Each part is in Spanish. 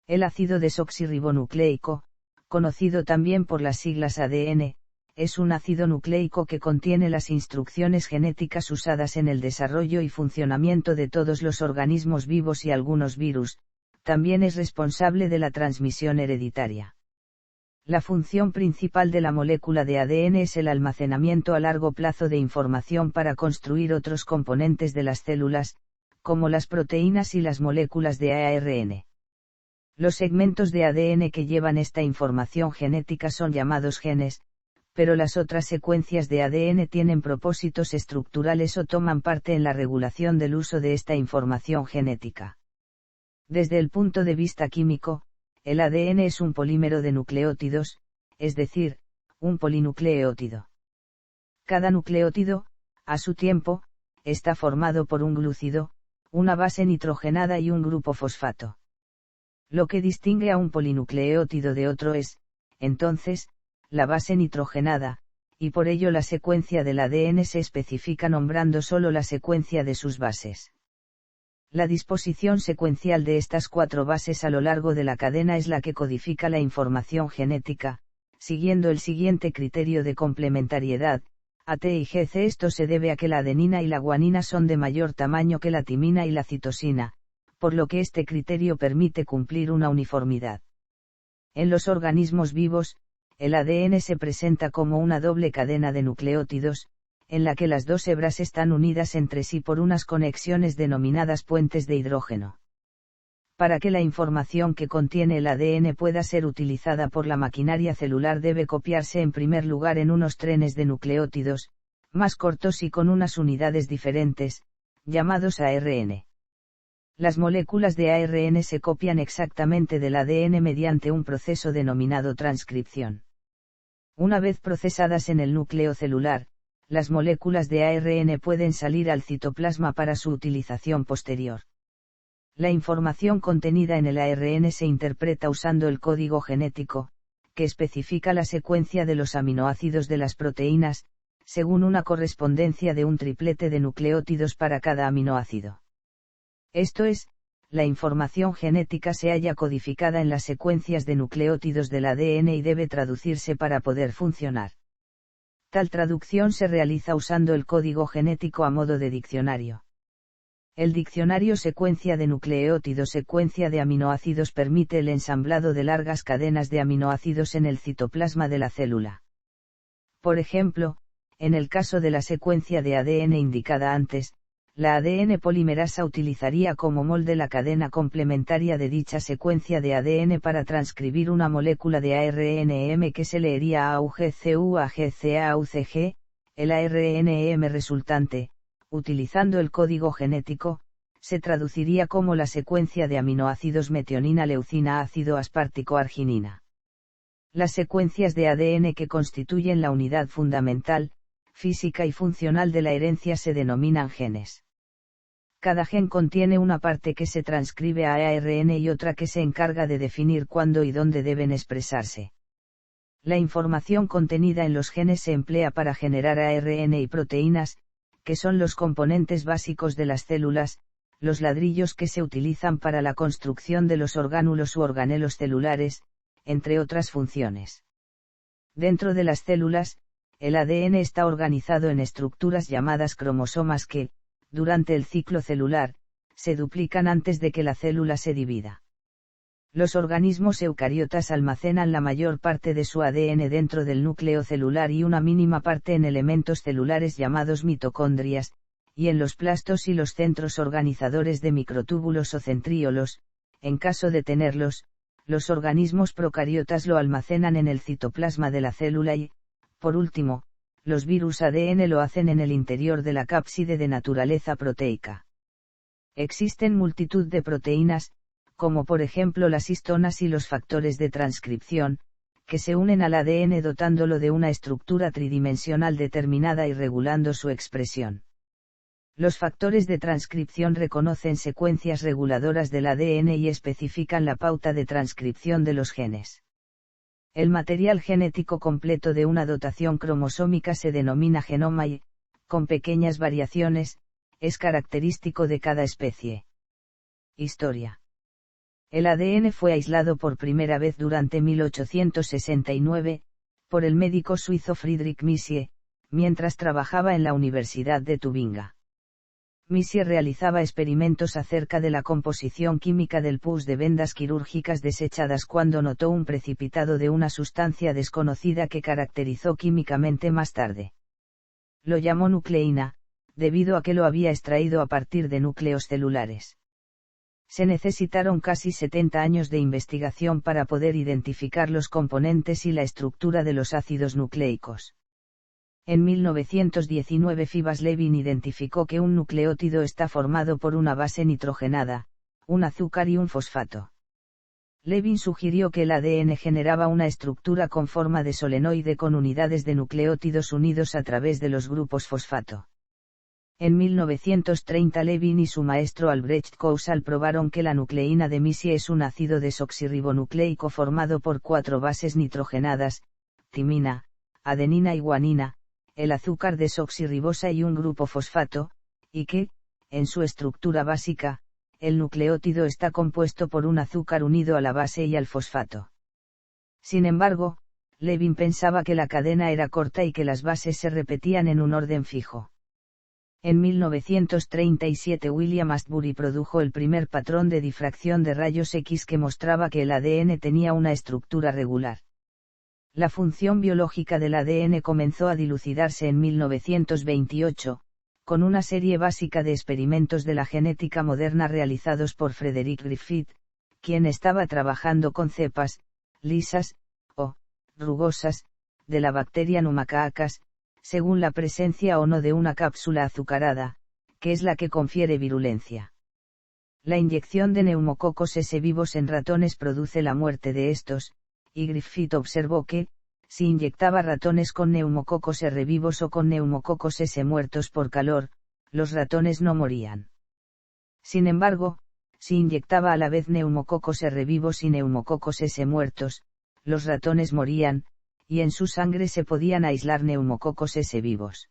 El ácido desoxirribonucleico, conocido también por las siglas ADN, es un ácido nucleico que contiene las instrucciones genéticas usadas en el desarrollo y funcionamiento de todos los organismos vivos y algunos virus. También es responsable de la transmisión hereditaria. La función principal de la molécula de ADN es el almacenamiento a largo plazo de información para construir otros componentes de las células, como las proteínas y las moléculas de ARN. Los segmentos de ADN que llevan esta información genética son llamados genes, pero las otras secuencias de ADN tienen propósitos estructurales o toman parte en la regulación del uso de esta información genética. Desde el punto de vista químico, el ADN es un polímero de nucleótidos, es decir, un polinucleótido. Cada nucleótido, a su tiempo, está formado por un glúcido, una base nitrogenada y un grupo fosfato. Lo que distingue a un polinucleótido de otro es, entonces, la base nitrogenada, y por ello la secuencia del ADN se especifica nombrando solo la secuencia de sus bases. La disposición secuencial de estas 4 bases a lo largo de la cadena es la que codifica la información genética, siguiendo el siguiente criterio de complementariedad, AT y GC. Esto se debe a que la adenina y la guanina son de mayor tamaño que la timina y la citosina, por lo que este criterio permite cumplir una uniformidad. En los organismos vivos, el ADN se presenta como una doble cadena de nucleótidos, en la que las 2 hebras están unidas entre sí por unas conexiones denominadas puentes de hidrógeno. Para que la información que contiene el ADN pueda ser utilizada por la maquinaria celular debe copiarse en primer lugar en unos trenes de nucleótidos, más cortos y con unas unidades diferentes, llamados ARN. Las moléculas de ARN se copian exactamente del ADN mediante un proceso denominado transcripción. Una vez procesadas en el núcleo celular, las moléculas de ARN pueden salir al citoplasma para su utilización posterior. La información contenida en el ARN se interpreta usando el código genético, que especifica la secuencia de los aminoácidos de las proteínas, según una correspondencia de un triplete de nucleótidos para cada aminoácido. Esto es, la información genética se halla codificada en las secuencias de nucleótidos del ADN y debe traducirse para poder funcionar. Tal traducción se realiza usando el código genético a modo de diccionario. El diccionario secuencia de nucleótidos secuencia de aminoácidos permite el ensamblado de largas cadenas de aminoácidos en el citoplasma de la célula. Por ejemplo, en el caso de la secuencia de ADN indicada antes, la ADN polimerasa utilizaría como molde la cadena complementaria de dicha secuencia de ADN para transcribir una molécula de ARNM que se leería AUGCU a GCAUCG, el ARNM resultante, utilizando el código genético, se traduciría como la secuencia de aminoácidos metionina leucina ácido aspartico arginina. Las secuencias de ADN que constituyen la unidad fundamental, física y funcional de la herencia se denominan genes. Cada gen contiene una parte que se transcribe a ARN y otra que se encarga de definir cuándo y dónde deben expresarse. La información contenida en los genes se emplea para generar ARN y proteínas, que son los componentes básicos de las células, los ladrillos que se utilizan para la construcción de los orgánulos u organelos celulares, entre otras funciones. Dentro de las células, el ADN está organizado en estructuras llamadas cromosomas que, durante el ciclo celular, se duplican antes de que la célula se divida. Los organismos eucariotas almacenan la mayor parte de su ADN dentro del núcleo celular y una mínima parte en elementos celulares llamados mitocondrias, y en los plastos y los centros organizadores de microtúbulos o centríolos. En caso de tenerlos, los organismos procariotas lo almacenan en el citoplasma de la célula y, por último, los virus ADN lo hacen en el interior de la cápside de naturaleza proteica. Existen multitud de proteínas, como por ejemplo las histonas y los factores de transcripción, que se unen al ADN dotándolo de una estructura tridimensional determinada y regulando su expresión. Los factores de transcripción reconocen secuencias reguladoras del ADN y especifican la pauta de transcripción de los genes. El material genético completo de una dotación cromosómica se denomina genoma y, con pequeñas variaciones, es característico de cada especie. Historia. El ADN fue aislado por primera vez durante 1869, por el médico suizo Friedrich Messier, mientras trabajaba en la Universidad de Tubinga. Messier realizaba experimentos acerca de la composición química del pus de vendas quirúrgicas desechadas cuando notó un precipitado de una sustancia desconocida que caracterizó químicamente más tarde. Lo llamó nucleína, debido a que lo había extraído a partir de núcleos celulares. Se necesitaron casi 70 años de investigación para poder identificar los componentes y la estructura de los ácidos nucleicos. En 1919 Fibas-Levin identificó que un nucleótido está formado por una base nitrogenada, un azúcar y un fosfato. Levin sugirió que el ADN generaba una estructura con forma de solenoide con unidades de nucleótidos unidos a través de los grupos fosfato. En 1930 Levin y su maestro Albrecht Kousal probaron que la nucleína de Messier es un ácido desoxirribonucleico formado por 4 bases nitrogenadas, timina, adenina y guanina, el azúcar desoxirribosa y un grupo fosfato, y que, en su estructura básica, el nucleótido está compuesto por un azúcar unido a la base y al fosfato. Sin embargo, Levin pensaba que la cadena era corta y que las bases se repetían en un orden fijo. En 1937 William Astbury produjo el primer patrón de difracción de rayos X que mostraba que el ADN tenía una estructura regular. La función biológica del ADN comenzó a dilucidarse en 1928, con una serie básica de experimentos de la genética moderna realizados por Frederick Griffith, quien estaba trabajando con cepas, lisas, o, rugosas, de la bacteria Pneumococcus, según la presencia o no de una cápsula azucarada, que es la que confiere virulencia. La inyección de neumococos S vivos en ratones produce la muerte de estos, y Griffith observó que, si inyectaba ratones con neumococos R vivos o con neumococos S muertos por calor, los ratones no morían. Sin embargo, si inyectaba a la vez neumococos R vivos y neumococos S muertos, los ratones morían, y en su sangre se podían aislar neumococos S vivos.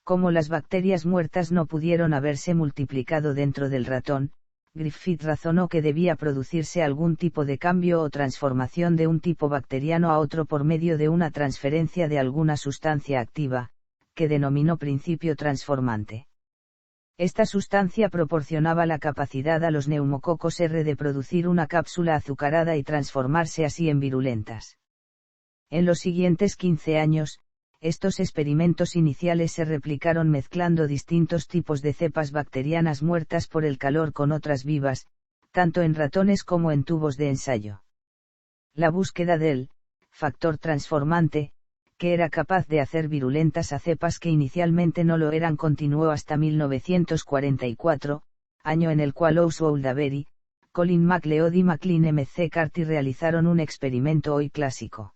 Como las bacterias muertas no pudieron haberse multiplicado dentro del ratón, Griffith razonó que debía producirse algún tipo de cambio o transformación de un tipo bacteriano a otro por medio de una transferencia de alguna sustancia activa, que denominó principio transformante. Esta sustancia proporcionaba la capacidad a los neumococos R de producir una cápsula azucarada y transformarse así en virulentas. En los siguientes 15 años, estos experimentos iniciales se replicaron mezclando distintos tipos de cepas bacterianas muertas por el calor con otras vivas, tanto en ratones como en tubos de ensayo. La búsqueda del factor transformante, que era capaz de hacer virulentas a cepas que inicialmente no lo eran, continuó hasta 1944, año en el cual Oswald Avery, Colin MacLeod y Maclean McCarthy realizaron un experimento hoy clásico.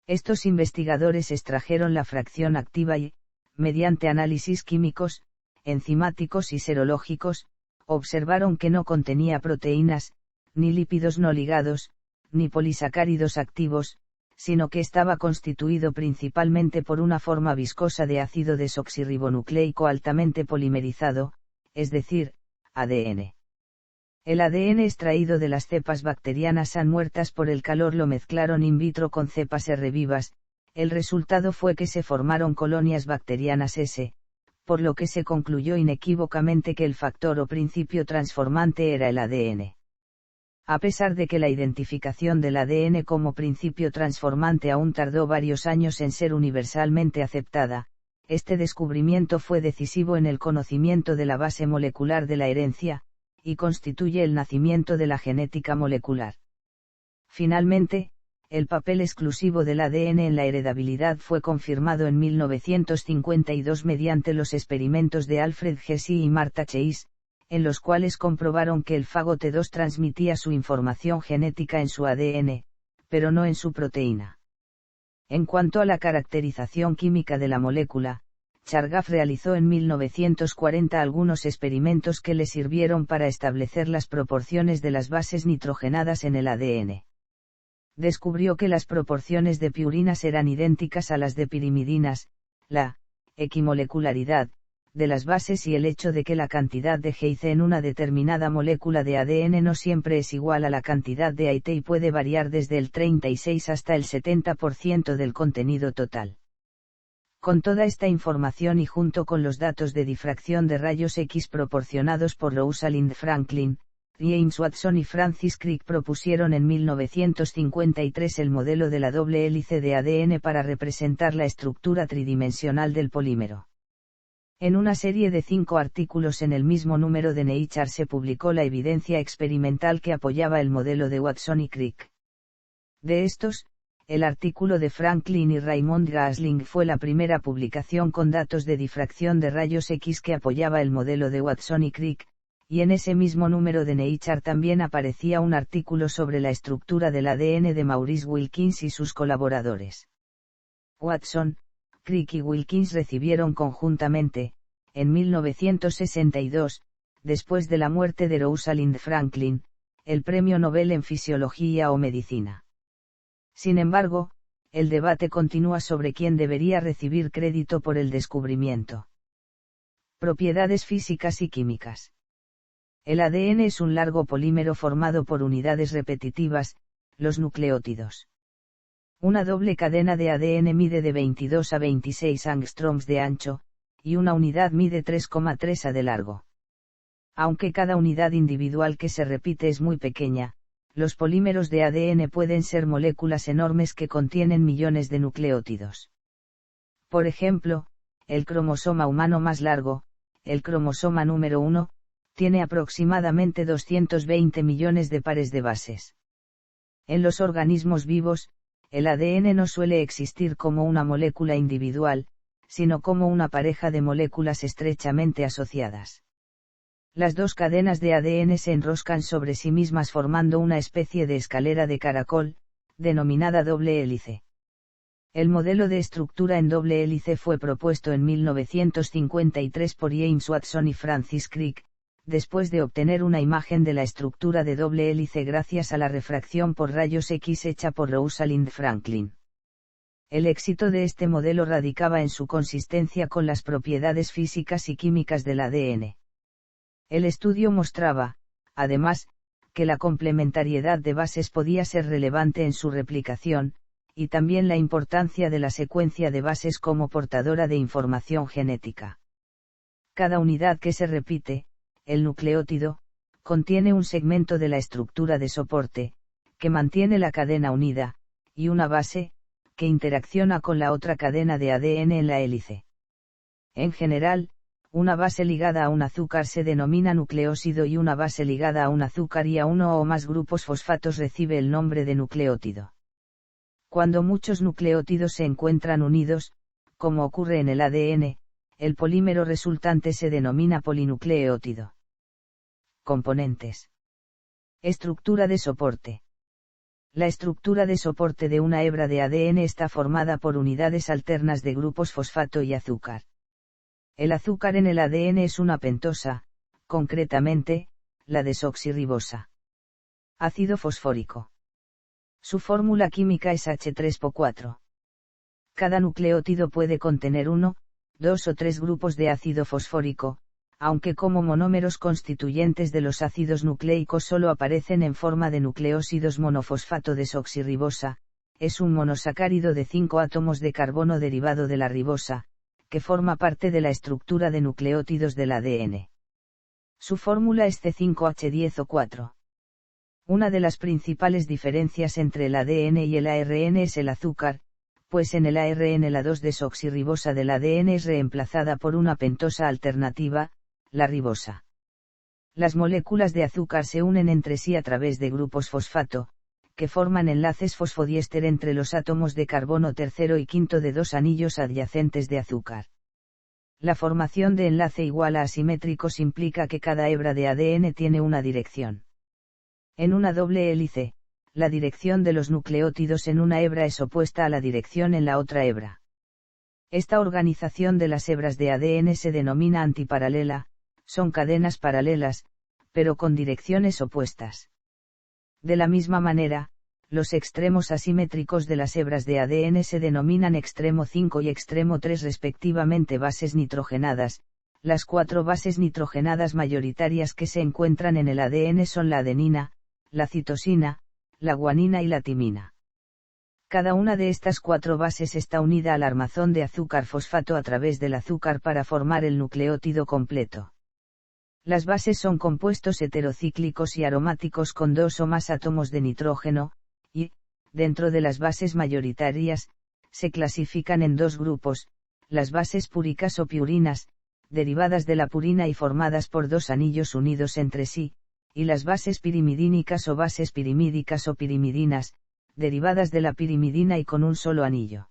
Estos investigadores extrajeron la fracción activa y, mediante análisis químicos, enzimáticos y serológicos, observaron que no contenía proteínas, ni lípidos no ligados, ni polisacáridos activos, sino que estaba constituido principalmente por una forma viscosa de ácido desoxirribonucleico altamente polimerizado, es decir, ADN. El ADN extraído de las cepas bacterianas san muertas por el calor lo mezclaron in vitro con cepas R vivas, el resultado fue que se formaron colonias bacterianas S, por lo que se concluyó inequívocamente que el factor o principio transformante era el ADN. A pesar de que la identificación del ADN como principio transformante aún tardó varios años en ser universalmente aceptada, este descubrimiento fue decisivo en el conocimiento de la base molecular de la herencia, y constituye el nacimiento de la genética molecular. Finalmente, el papel exclusivo del ADN en la heredabilidad fue confirmado en 1952 mediante los experimentos de Alfred Jesse y Martha Chase, en los cuales comprobaron que el fago T2 transmitía su información genética en su ADN, pero no en su proteína. En cuanto a la caracterización química de la molécula, Chargaff realizó en 1940 algunos experimentos que le sirvieron para establecer las proporciones de las bases nitrogenadas en el ADN. Descubrió que las proporciones de piurinas eran idénticas a las de pirimidinas, la equimolecularidad, de las bases y el hecho de que la cantidad de GIC en una determinada molécula de ADN no siempre es igual a la cantidad de AT y puede variar desde el 36 hasta el 70% del contenido total. Con toda esta información y junto con los datos de difracción de rayos X proporcionados por Rosalind Franklin, James Watson y Francis Crick propusieron en 1953 el modelo de la doble hélice de ADN para representar la estructura tridimensional del polímero. En una serie de 5 artículos en el mismo número de Nature se publicó la evidencia experimental que apoyaba el modelo de Watson y Crick. De estos, el artículo de Franklin y Raymond Gosling fue la primera publicación con datos de difracción de rayos X que apoyaba el modelo de Watson y Crick, y en ese mismo número de Nature también aparecía un artículo sobre la estructura del ADN de Maurice Wilkins y sus colaboradores. Watson, Crick y Wilkins recibieron conjuntamente, en 1962, después de la muerte de Rosalind Franklin, el Premio Nobel en Fisiología o Medicina. Sin embargo, el debate continúa sobre quién debería recibir crédito por el descubrimiento. Propiedades físicas y químicas. El ADN es un largo polímero formado por unidades repetitivas, los nucleótidos. Una doble cadena de ADN mide de 22 a 26 angstroms de ancho, y una unidad mide 3,3 a de largo. Aunque cada unidad individual que se repite es muy pequeña, los polímeros de ADN pueden ser moléculas enormes que contienen millones de nucleótidos. Por ejemplo, el cromosoma humano más largo, el cromosoma número 1, tiene aproximadamente 220 millones de pares de bases. En los organismos vivos, el ADN no suele existir como una molécula individual, sino como una pareja de moléculas estrechamente asociadas. Las dos cadenas de ADN se enroscan sobre sí mismas formando una especie de escalera de caracol, denominada doble hélice. El modelo de estructura en doble hélice fue propuesto en 1953 por James Watson y Francis Crick, después de obtener una imagen de la estructura de doble hélice gracias a la refracción por rayos X hecha por Rosalind Franklin. El éxito de este modelo radicaba en su consistencia con las propiedades físicas y químicas del ADN. El estudio mostraba, además, que la complementariedad de bases podía ser relevante en su replicación, y también la importancia de la secuencia de bases como portadora de información genética. Cada unidad que se repite, el nucleótido, contiene un segmento de la estructura de soporte, que mantiene la cadena unida, y una base, que interacciona con la otra cadena de ADN en la hélice. En general, una base ligada a un azúcar se denomina nucleósido y una base ligada a un azúcar y a uno o más grupos fosfatos recibe el nombre de nucleótido. Cuando muchos nucleótidos se encuentran unidos, como ocurre en el ADN, el polímero resultante se denomina polinucleótido. Componentes. Estructura de soporte. La estructura de soporte de una hebra de ADN está formada por unidades alternas de grupos fosfato y azúcar. El azúcar en el ADN es una pentosa, concretamente, la desoxirribosa. Ácido fosfórico. Su fórmula química es H3PO4. Cada nucleótido puede contener 1, 2 o 3 grupos de ácido fosfórico, aunque como monómeros constituyentes de los ácidos nucleicos solo aparecen en forma de nucleósidos monofosfato desoxirribosa, es un monosacárido de 5 átomos de carbono derivado de la ribosa, que forma parte de la estructura de nucleótidos del ADN. Su fórmula es C5H10O4. Una de las principales diferencias entre el ADN y el ARN es el azúcar, pues en el ARN la 2-desoxirribosa del ADN es reemplazada por una pentosa alternativa, la ribosa. Las moléculas de azúcar se unen entre sí a través de grupos fosfato, que forman enlaces fosfodiéster entre los átomos de carbono tercero y quinto de dos anillos adyacentes de azúcar. La formación de enlace igual a asimétricos implica que cada hebra de ADN tiene una dirección. En una doble hélice, la dirección de los nucleótidos en una hebra es opuesta a la dirección en la otra hebra. Esta organización de las hebras de ADN se denomina antiparalela, son cadenas paralelas, pero con direcciones opuestas. De la misma manera, los extremos asimétricos de las hebras de ADN se denominan extremo 5 y extremo 3 respectivamente bases nitrogenadas, Las 4 bases nitrogenadas mayoritarias que se encuentran en el ADN son la adenina, la citosina, la guanina y la timina. Cada una de estas 4 bases está unida al armazón de azúcar fosfato a través del azúcar para formar el nucleótido completo. Las bases son compuestos heterocíclicos y aromáticos con 2 o más átomos de nitrógeno, y, dentro de las bases mayoritarias, se clasifican en 2 grupos, las bases púricas o piurinas, derivadas de la purina y formadas por 2 anillos unidos entre sí, y las bases pirimidínicas o bases pirimídicas o pirimidinas, derivadas de la pirimidina y con un solo anillo.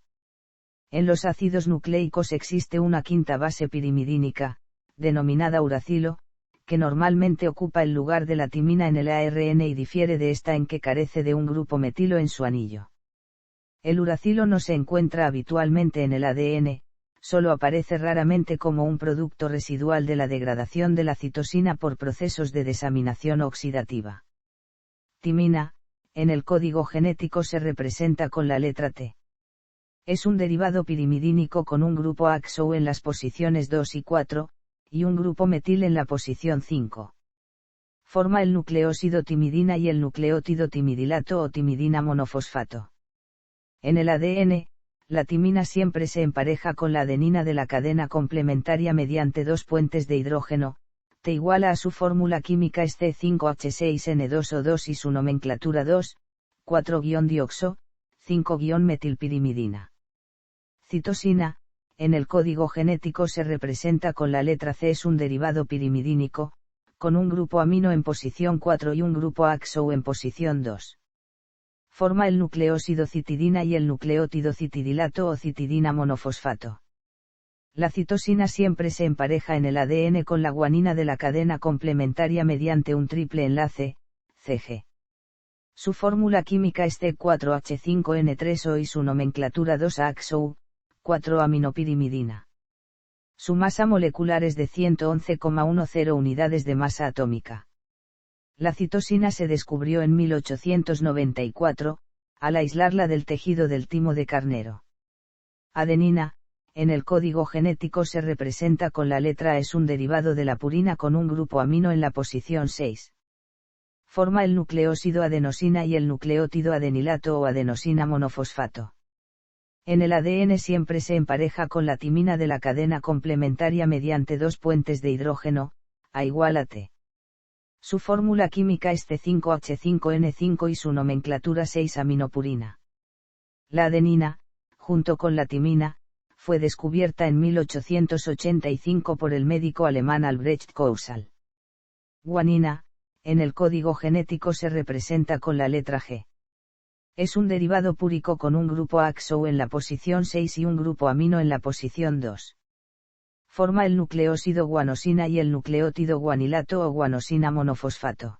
En los ácidos nucleicos existe una quinta base pirimidínica, denominada uracilo, que normalmente ocupa el lugar de la timina en el ARN y difiere de esta en que carece de un grupo metilo en su anillo. El uracilo no se encuentra habitualmente en el ADN, solo aparece raramente como un producto residual de la degradación de la citosina por procesos de desaminación oxidativa. Timina, en el código genético se representa con la letra T. Es un derivado pirimidínico con un grupo AXO en las posiciones 2 y 4, y un grupo metil en la posición 5. Forma el nucleósido timidina y el nucleótido timidilato o timidina monofosfato. En el ADN, la timina siempre se empareja con la adenina de la cadena complementaria mediante 2 puentes de hidrógeno, T iguala a su fórmula química es C5H6N2O2 y su nomenclatura 2, 4-dioxo, 5-metilpirimidina. Citosina, en el código genético se representa con la letra C. Es un derivado pirimidínico, con un grupo amino en posición 4 y un grupo AXO en posición 2. Forma el nucleósido citidina y el nucleótido citidilato o citidina monofosfato. La citosina siempre se empareja en el ADN con la guanina de la cadena complementaria mediante un triple enlace, CG. Su fórmula química es C4H5N3O y su nomenclatura 2-AXO, 4-aminopirimidina. Su masa molecular es de 111,10 unidades de masa atómica. La citosina se descubrió en 1894, al aislarla del tejido del timo de carnero. Adenina, en el código genético se representa con la letra A. Es un derivado de la purina con un grupo amino en la posición 6. Forma el nucleósido adenosina y el nucleótido adenilato o adenosina monofosfato. En el ADN siempre se empareja con la timina de la cadena complementaria mediante 2 puentes de hidrógeno, A igual a T. Su fórmula química es C5H5N5 y su nomenclatura 6-aminopurina. La adenina, junto con la timina, fue descubierta en 1885 por el médico alemán Albrecht Kousal. Guanina, en el código genético se representa con la letra G. Es un derivado púrico con un grupo AXO en la posición 6 y un grupo amino en la posición 2. Forma el nucleósido guanosina y el nucleótido guanilato o guanosina monofosfato.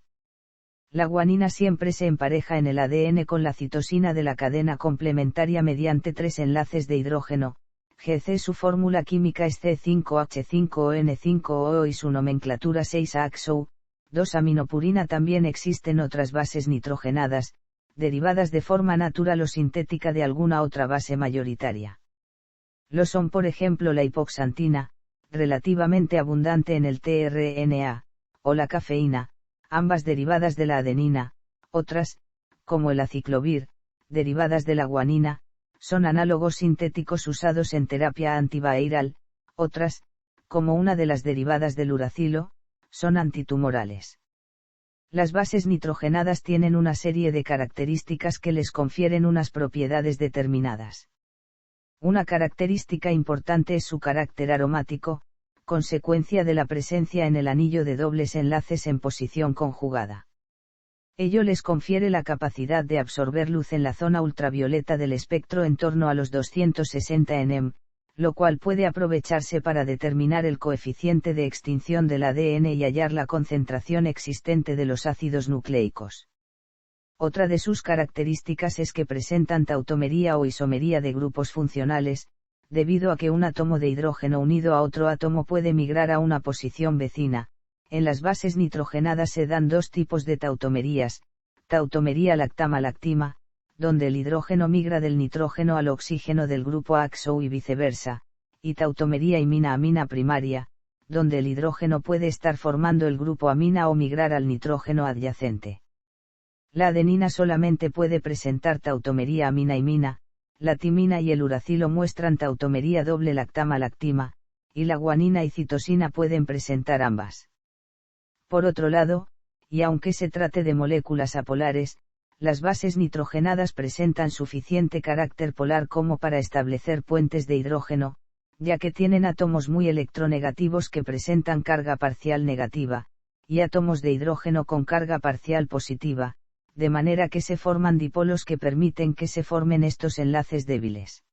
La guanina siempre se empareja en el ADN con la citosina de la cadena complementaria mediante 3 enlaces de hidrógeno, GC. Su fórmula química es C5H5ON5O y su nomenclatura 6-AXO, 2-aminopurina. También existen otras bases nitrogenadas, derivadas de forma natural o sintética de alguna otra base mayoritaria. Lo son por ejemplo la hipoxantina, relativamente abundante en el tRNA, o la cafeína, ambas derivadas de la adenina. Otras, como el aciclovir, derivadas de la guanina, son análogos sintéticos usados en terapia antiviral. Otras, como una de las derivadas del uracilo, son antitumorales. Las bases nitrogenadas tienen una serie de características que les confieren unas propiedades determinadas. Una característica importante es su carácter aromático, consecuencia de la presencia en el anillo de dobles enlaces en posición conjugada. Ello les confiere la capacidad de absorber luz en la zona ultravioleta del espectro en torno a los 260 nm, lo cual puede aprovecharse para determinar el coeficiente de extinción del ADN y hallar la concentración existente de los ácidos nucleicos. Otra de sus características es que presentan tautomería o isomería de grupos funcionales, debido a que un átomo de hidrógeno unido a otro átomo puede migrar a una posición vecina. En las bases nitrogenadas se dan 2 tipos de tautomerías: tautomería lactama-lactima, donde el hidrógeno migra del nitrógeno al oxígeno del grupo AXO y viceversa, y tautomería imina-amina primaria, donde el hidrógeno puede estar formando el grupo amina o migrar al nitrógeno adyacente. La adenina solamente puede presentar tautomería amina-imina, la timina y el uracilo muestran tautomería doble lactama-lactima, y la guanina y citosina pueden presentar ambas. Por otro lado, y aunque se trate de moléculas apolares, las bases nitrogenadas presentan suficiente carácter polar como para establecer puentes de hidrógeno, ya que tienen átomos muy electronegativos que presentan carga parcial negativa, y átomos de hidrógeno con carga parcial positiva, de manera que se forman dipolos que permiten que se formen estos enlaces débiles.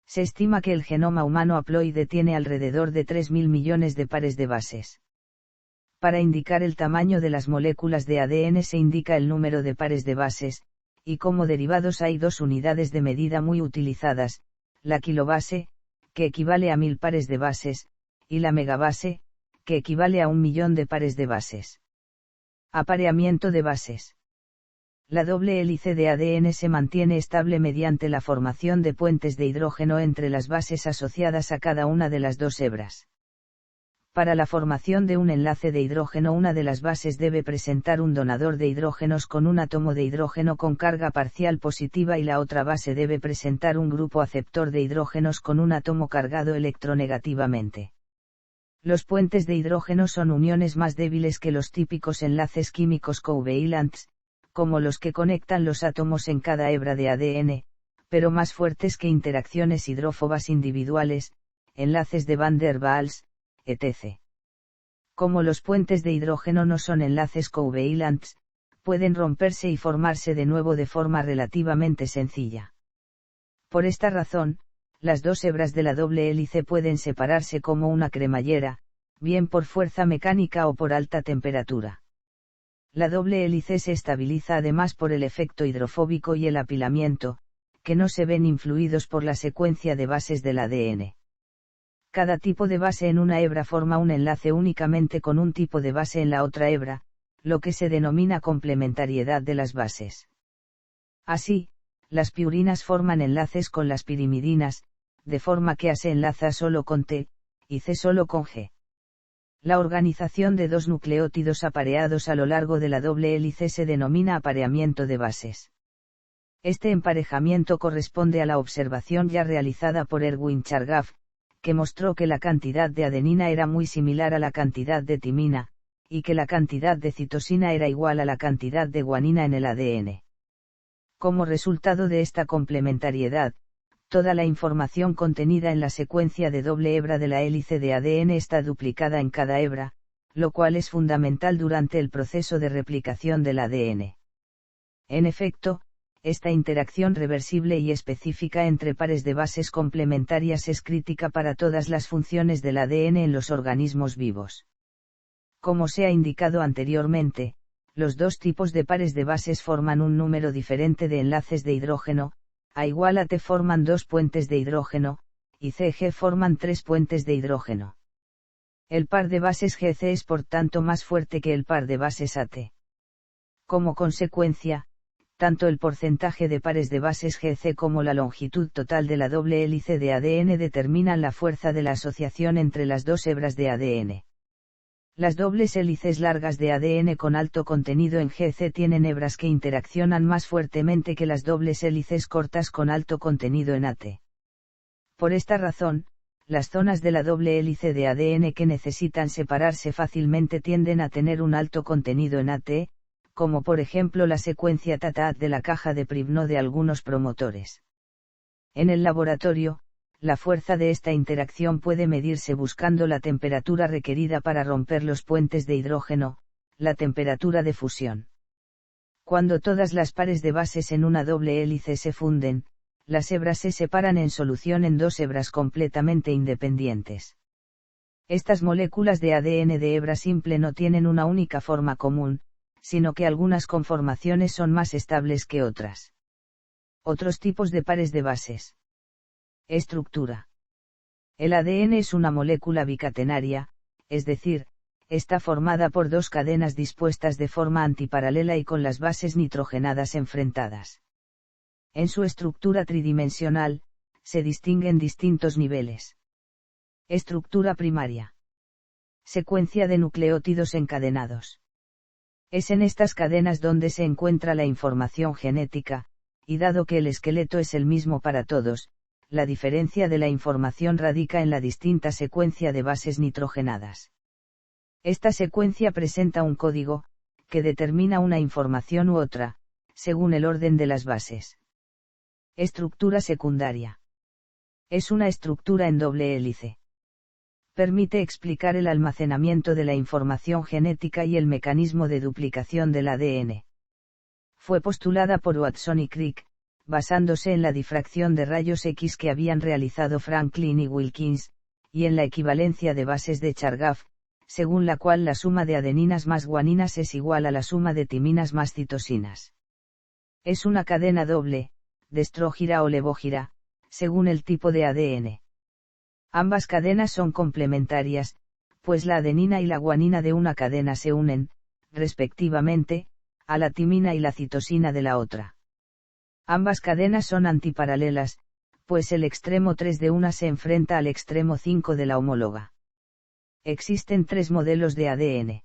Se estima que el genoma humano haploide tiene alrededor de 3.000 millones de pares de bases. Para indicar el tamaño de las moléculas de ADN se indica el número de pares de bases, y como derivados hay dos unidades de medida muy utilizadas, la kilobase, que equivale a 1.000 pares de bases, y la megabase, que equivale a 1.000.000 de pares de bases. Apareamiento de bases. La doble hélice de ADN se mantiene estable mediante la formación de puentes de hidrógeno entre las bases asociadas a cada una de las dos hebras. Para la formación de un enlace de hidrógeno, una de las bases debe presentar un donador de hidrógenos con un átomo de hidrógeno con carga parcial positiva y la otra base debe presentar un grupo aceptor de hidrógenos con un átomo cargado electronegativamente. Los puentes de hidrógeno son uniones más débiles que los típicos enlaces químicos covalents, como los que conectan los átomos en cada hebra de ADN, pero más fuertes que interacciones hidrófobas individuales, enlaces de Van der Waals, etc. Como los puentes de hidrógeno no son enlaces covalents, pueden romperse y formarse de nuevo de forma relativamente sencilla. Por esta razón, las dos hebras de la doble hélice pueden separarse como una cremallera, bien por fuerza mecánica o por alta temperatura. La doble hélice se estabiliza además por el efecto hidrofóbico y el apilamiento, que no se ven influidos por la secuencia de bases del ADN. Cada tipo de base en una hebra forma un enlace únicamente con un tipo de base en la otra hebra, lo que se denomina complementariedad de las bases. Así, las piurinas forman enlaces con las pirimidinas, de forma que A se enlaza solo con T, y C solo con G. La organización de dos nucleótidos apareados a lo largo de la doble hélice se denomina apareamiento de bases. Este emparejamiento corresponde a la observación ya realizada por Erwin Chargaff, que mostró que la cantidad de adenina era muy similar a la cantidad de timina, y que la cantidad de citosina era igual a la cantidad de guanina en el ADN. Como resultado de esta complementariedad, toda la información contenida en la secuencia de doble hebra de la hélice de ADN está duplicada en cada hebra, lo cual es fundamental durante el proceso de replicación del ADN. En efecto, esta interacción reversible y específica entre pares de bases complementarias es crítica para todas las funciones del ADN en los organismos vivos. Como se ha indicado anteriormente, los dos tipos de pares de bases forman un número diferente de enlaces de hidrógeno, A igual a T forman dos puentes de hidrógeno, y CG forman tres puentes de hidrógeno. El par de bases GC es por tanto más fuerte que el par de bases AT. Como consecuencia, tanto el porcentaje de pares de bases GC como la longitud total de la doble hélice de ADN determinan la fuerza de la asociación entre las dos hebras de ADN. Las dobles hélices largas de ADN con alto contenido en GC tienen hebras que interaccionan más fuertemente que las dobles hélices cortas con alto contenido en AT. Por esta razón, las zonas de la doble hélice de ADN que necesitan separarse fácilmente tienden a tener un alto contenido en AT, como por ejemplo la secuencia TAT de la caja de Pribno de algunos promotores. En el laboratorio, la fuerza de esta interacción puede medirse buscando la temperatura requerida para romper los puentes de hidrógeno, la temperatura de fusión. Cuando todas las pares de bases en una doble hélice se funden, las hebras se separan en solución en dos hebras completamente independientes. Estas moléculas de ADN de hebra simple no tienen una única forma común, sino que algunas conformaciones son más estables que otras. Otros tipos de pares de bases. Estructura. El ADN es una molécula bicatenaria, es decir, está formada por dos cadenas dispuestas de forma antiparalela y con las bases nitrogenadas enfrentadas. En su estructura tridimensional, se distinguen distintos niveles. Estructura primaria. Secuencia de nucleótidos encadenados. Es en estas cadenas donde se encuentra la información genética, y dado que el esqueleto es el mismo para todos, la diferencia de la información radica en la distinta secuencia de bases nitrogenadas. Esta secuencia presenta un código, que determina una información u otra, según el orden de las bases. Estructura secundaria. Es una estructura en doble hélice. Permite explicar el almacenamiento de la información genética y el mecanismo de duplicación del ADN. Fue postulada por Watson y Crick, basándose en la difracción de rayos X que habían realizado Franklin y Wilkins, y en la equivalencia de bases de Chargaff, según la cual la suma de adeninas más guaninas es igual a la suma de timinas más citosinas. Es una cadena doble, destrógira o levógira, según el tipo de ADN. Ambas cadenas son complementarias, pues la adenina y la guanina de una cadena se unen, respectivamente, a la timina y la citosina de la otra. Ambas cadenas son antiparalelas, pues el extremo 3 de una se enfrenta al extremo 5 de la homóloga. Existen 3 modelos de ADN.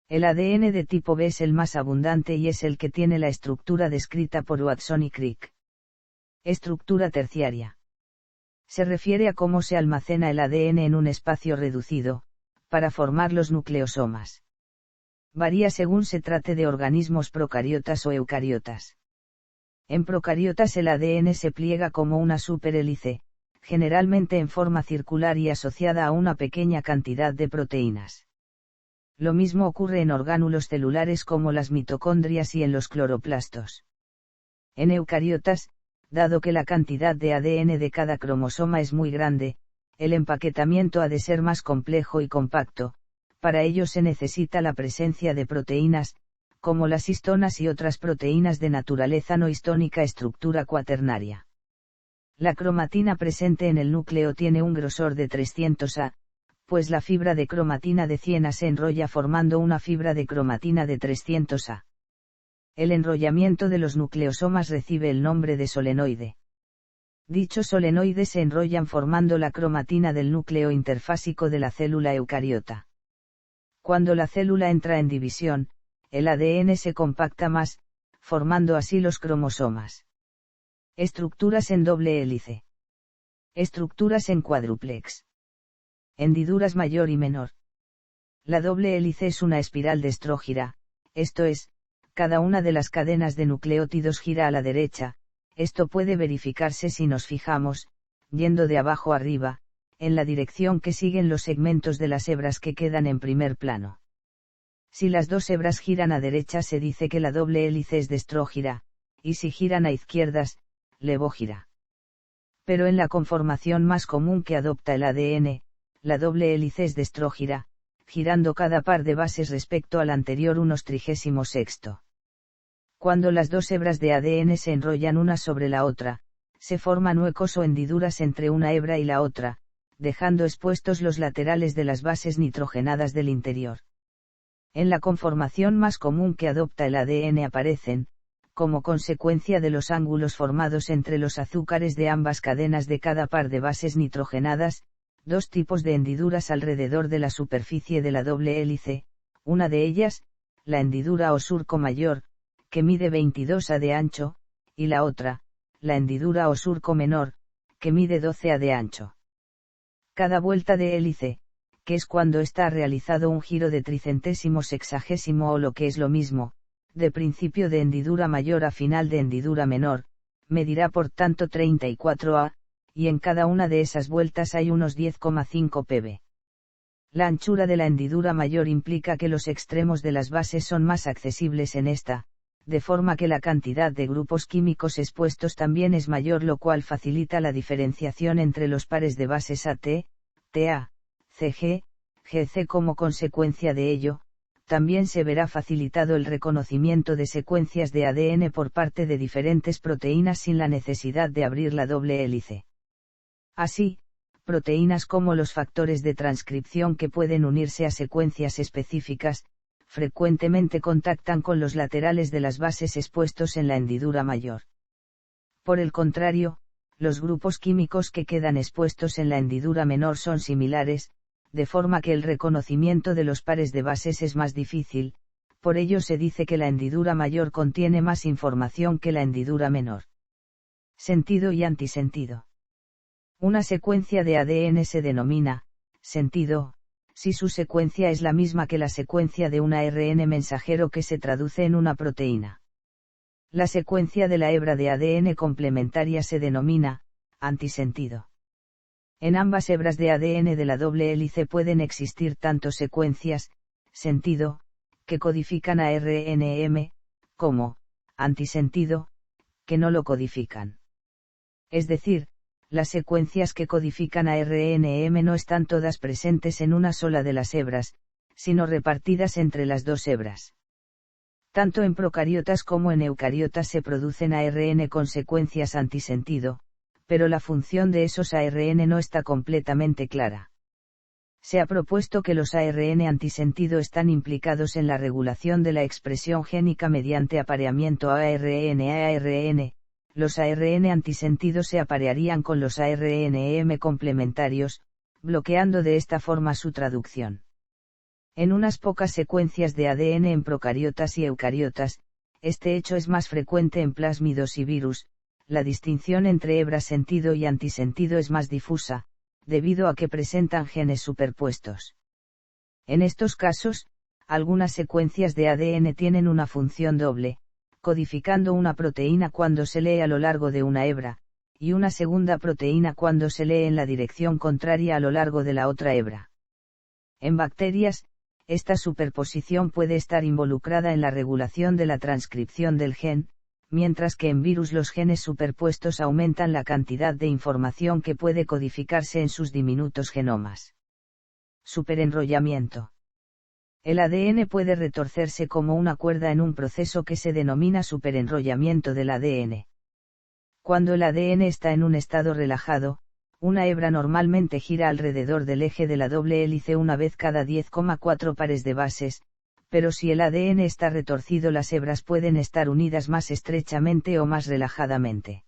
El ADN de tipo B es el más abundante y es el que tiene la estructura descrita por Watson y Crick. Estructura terciaria. Se refiere a cómo se almacena el ADN en un espacio reducido, para formar los nucleosomas. Varía según se trate de organismos procariotas o eucariotas. En procariotas el ADN se pliega como una superhélice, generalmente en forma circular y asociada a una pequeña cantidad de proteínas. Lo mismo ocurre en orgánulos celulares como las mitocondrias y en los cloroplastos. En eucariotas, dado que la cantidad de ADN de cada cromosoma es muy grande, el empaquetamiento ha de ser más complejo y compacto, para ello se necesita la presencia de proteínas, como las histonas y otras proteínas de naturaleza no histónica estructura cuaternaria. La cromatina presente en el núcleo tiene un grosor de 300 A, pues la fibra de cromatina de 100 A se enrolla formando una fibra de cromatina de 300 A. El enrollamiento de los nucleosomas recibe el nombre de solenoide. Dichos solenoides se enrollan formando la cromatina del núcleo interfásico de la célula eucariota. Cuando la célula entra en división, el ADN se compacta más, formando así los cromosomas. Estructuras en doble hélice. Estructuras en cuádruplex. Hendiduras mayor y menor. La doble hélice es una espiral destrógira, esto es, cada una de las cadenas de nucleótidos gira a la derecha. Esto puede verificarse si nos fijamos, yendo de abajo arriba, en la dirección que siguen los segmentos de las hebras que quedan en primer plano. Si las dos hebras giran a derecha se dice que la doble hélice es destrógira, y si giran a izquierdas, levógira. Pero en la conformación más común que adopta el ADN, la doble hélice es destrógira, girando cada par de bases respecto al anterior unos 36. Cuando las dos hebras de ADN se enrollan una sobre la otra, se forman huecos o hendiduras entre una hebra y la otra, dejando expuestos los laterales de las bases nitrogenadas del interior. En la conformación más común que adopta el ADN aparecen, como consecuencia de los ángulos formados entre los azúcares de ambas cadenas de cada par de bases nitrogenadas, dos tipos de hendiduras alrededor de la superficie de la doble hélice, una de ellas, la hendidura o surco mayor, que mide 22 A de ancho, y la otra, la hendidura o surco menor, que mide 12 A de ancho. Cada vuelta de hélice, que es cuando está realizado un giro de tricentésimo sexagésimo o lo que es lo mismo, de principio de hendidura mayor a final de hendidura menor, medirá por tanto 34 A, y en cada una de esas vueltas hay unos 10,5 pb. La anchura de la hendidura mayor implica que los extremos de las bases son más accesibles en esta, de forma que la cantidad de grupos químicos expuestos también es mayor, lo cual facilita la diferenciación entre los pares de bases AT, TA, CG, GC. Como consecuencia de ello, también se verá facilitado el reconocimiento de secuencias de ADN por parte de diferentes proteínas sin la necesidad de abrir la doble hélice. Así, proteínas como los factores de transcripción que pueden unirse a secuencias específicas, frecuentemente contactan con los laterales de las bases expuestos en la hendidura mayor. Por el contrario, los grupos químicos que quedan expuestos en la hendidura menor son similares, de forma que el reconocimiento de los pares de bases es más difícil, por ello se dice que la hendidura mayor contiene más información que la hendidura menor. Sentido y antisentido. Una secuencia de ADN se denomina sentido si su secuencia es la misma que la secuencia de un ARN mensajero que se traduce en una proteína. La secuencia de la hebra de ADN complementaria se denomina antisentido. En ambas hebras de ADN de la doble hélice pueden existir tanto secuencias, sentido, que codifican ARNM, como antisentido, que no lo codifican. Es decir, las secuencias que codifican ARNM no están todas presentes en una sola de las hebras, sino repartidas entre las dos hebras. Tanto en procariotas como en eucariotas se producen ARN con secuencias antisentido, pero la función de esos ARN no está completamente clara. Se ha propuesto que los ARN antisentido están implicados en la regulación de la expresión génica mediante apareamiento ARN-ARN. Los ARN antisentido se aparearían con los ARNM complementarios, bloqueando de esta forma su traducción. En unas pocas secuencias de ADN en procariotas y eucariotas, este hecho es más frecuente en plásmidos y virus, la distinción entre hebras sentido y antisentido es más difusa, debido a que presentan genes superpuestos. En estos casos, algunas secuencias de ADN tienen una función doble, codificando una proteína cuando se lee a lo largo de una hebra, y una segunda proteína cuando se lee en la dirección contraria a lo largo de la otra hebra. En bacterias, esta superposición puede estar involucrada en la regulación de la transcripción del gen, mientras que en virus los genes superpuestos aumentan la cantidad de información que puede codificarse en sus diminutos genomas. Superenrollamiento. El ADN puede retorcerse como una cuerda en un proceso que se denomina superenrollamiento del ADN. Cuando el ADN está en un estado relajado, una hebra normalmente gira alrededor del eje de la doble hélice una vez cada 10,4 pares de bases, pero si el ADN está retorcido las hebras pueden estar unidas más estrechamente o más relajadamente.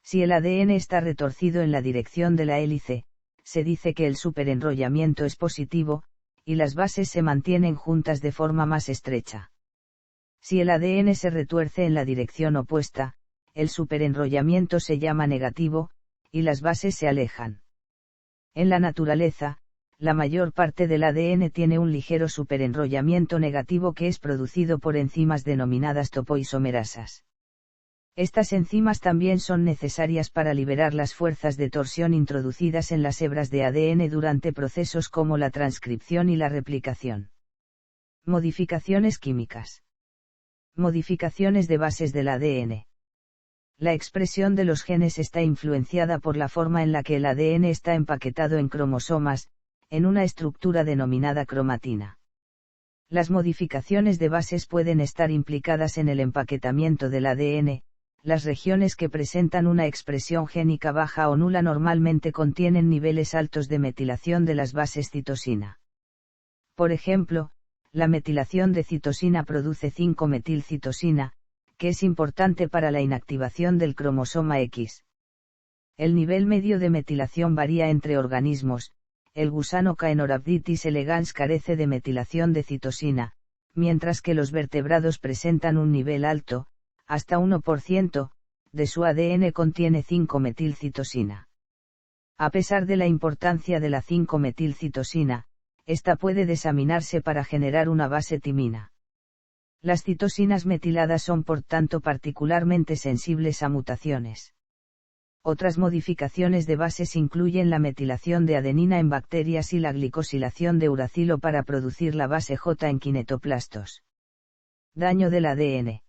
Si el ADN está retorcido en la dirección de la hélice, se dice que el superenrollamiento es positivo, y las bases se mantienen juntas de forma más estrecha. Si el ADN se retuerce en la dirección opuesta, el superenrollamiento se llama negativo, y las bases se alejan. En la naturaleza, la mayor parte del ADN tiene un ligero superenrollamiento negativo que es producido por enzimas denominadas topoisomerasas. Estas enzimas también son necesarias para liberar las fuerzas de torsión introducidas en las hebras de ADN durante procesos como la transcripción y la replicación. Modificaciones químicas. Modificaciones de bases del ADN. La expresión de los genes está influenciada por la forma en la que el ADN está empaquetado en cromosomas, en una estructura denominada cromatina. Las modificaciones de bases pueden estar implicadas en el empaquetamiento del ADN. Las regiones que presentan una expresión génica baja o nula normalmente contienen niveles altos de metilación de las bases citosina. Por ejemplo, la metilación de citosina produce 5-metilcitosina, que es importante para la inactivación del cromosoma X. El nivel medio de metilación varía entre organismos. El gusano Caenorhabditis elegans carece de metilación de citosina, mientras que los vertebrados presentan un nivel alto, hasta 1%, de su ADN contiene 5-metilcitosina. A pesar de la importancia de la 5-metilcitosina, esta puede desaminarse para generar una base timina. Las citosinas metiladas son por tanto particularmente sensibles a mutaciones. Otras modificaciones de bases incluyen la metilación de adenina en bacterias y la glicosilación de uracilo para producir la base J en kinetoplastos. Daño del ADN.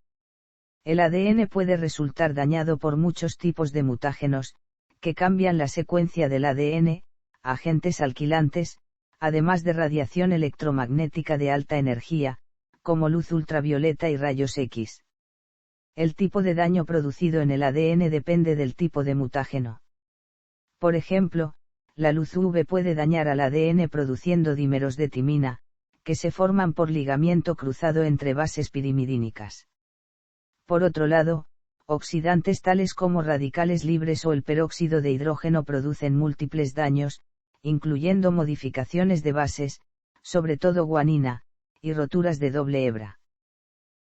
El ADN puede resultar dañado por muchos tipos de mutágenos, que cambian la secuencia del ADN, agentes alquilantes, además de radiación electromagnética de alta energía, como luz ultravioleta y rayos X. El tipo de daño producido en el ADN depende del tipo de mutágeno. Por ejemplo, la luz UV puede dañar al ADN produciendo dímeros de timina, que se forman por ligamiento cruzado entre bases pirimidínicas. Por otro lado, oxidantes tales como radicales libres o el peróxido de hidrógeno producen múltiples daños, incluyendo modificaciones de bases, sobre todo guanina, y roturas de doble hebra.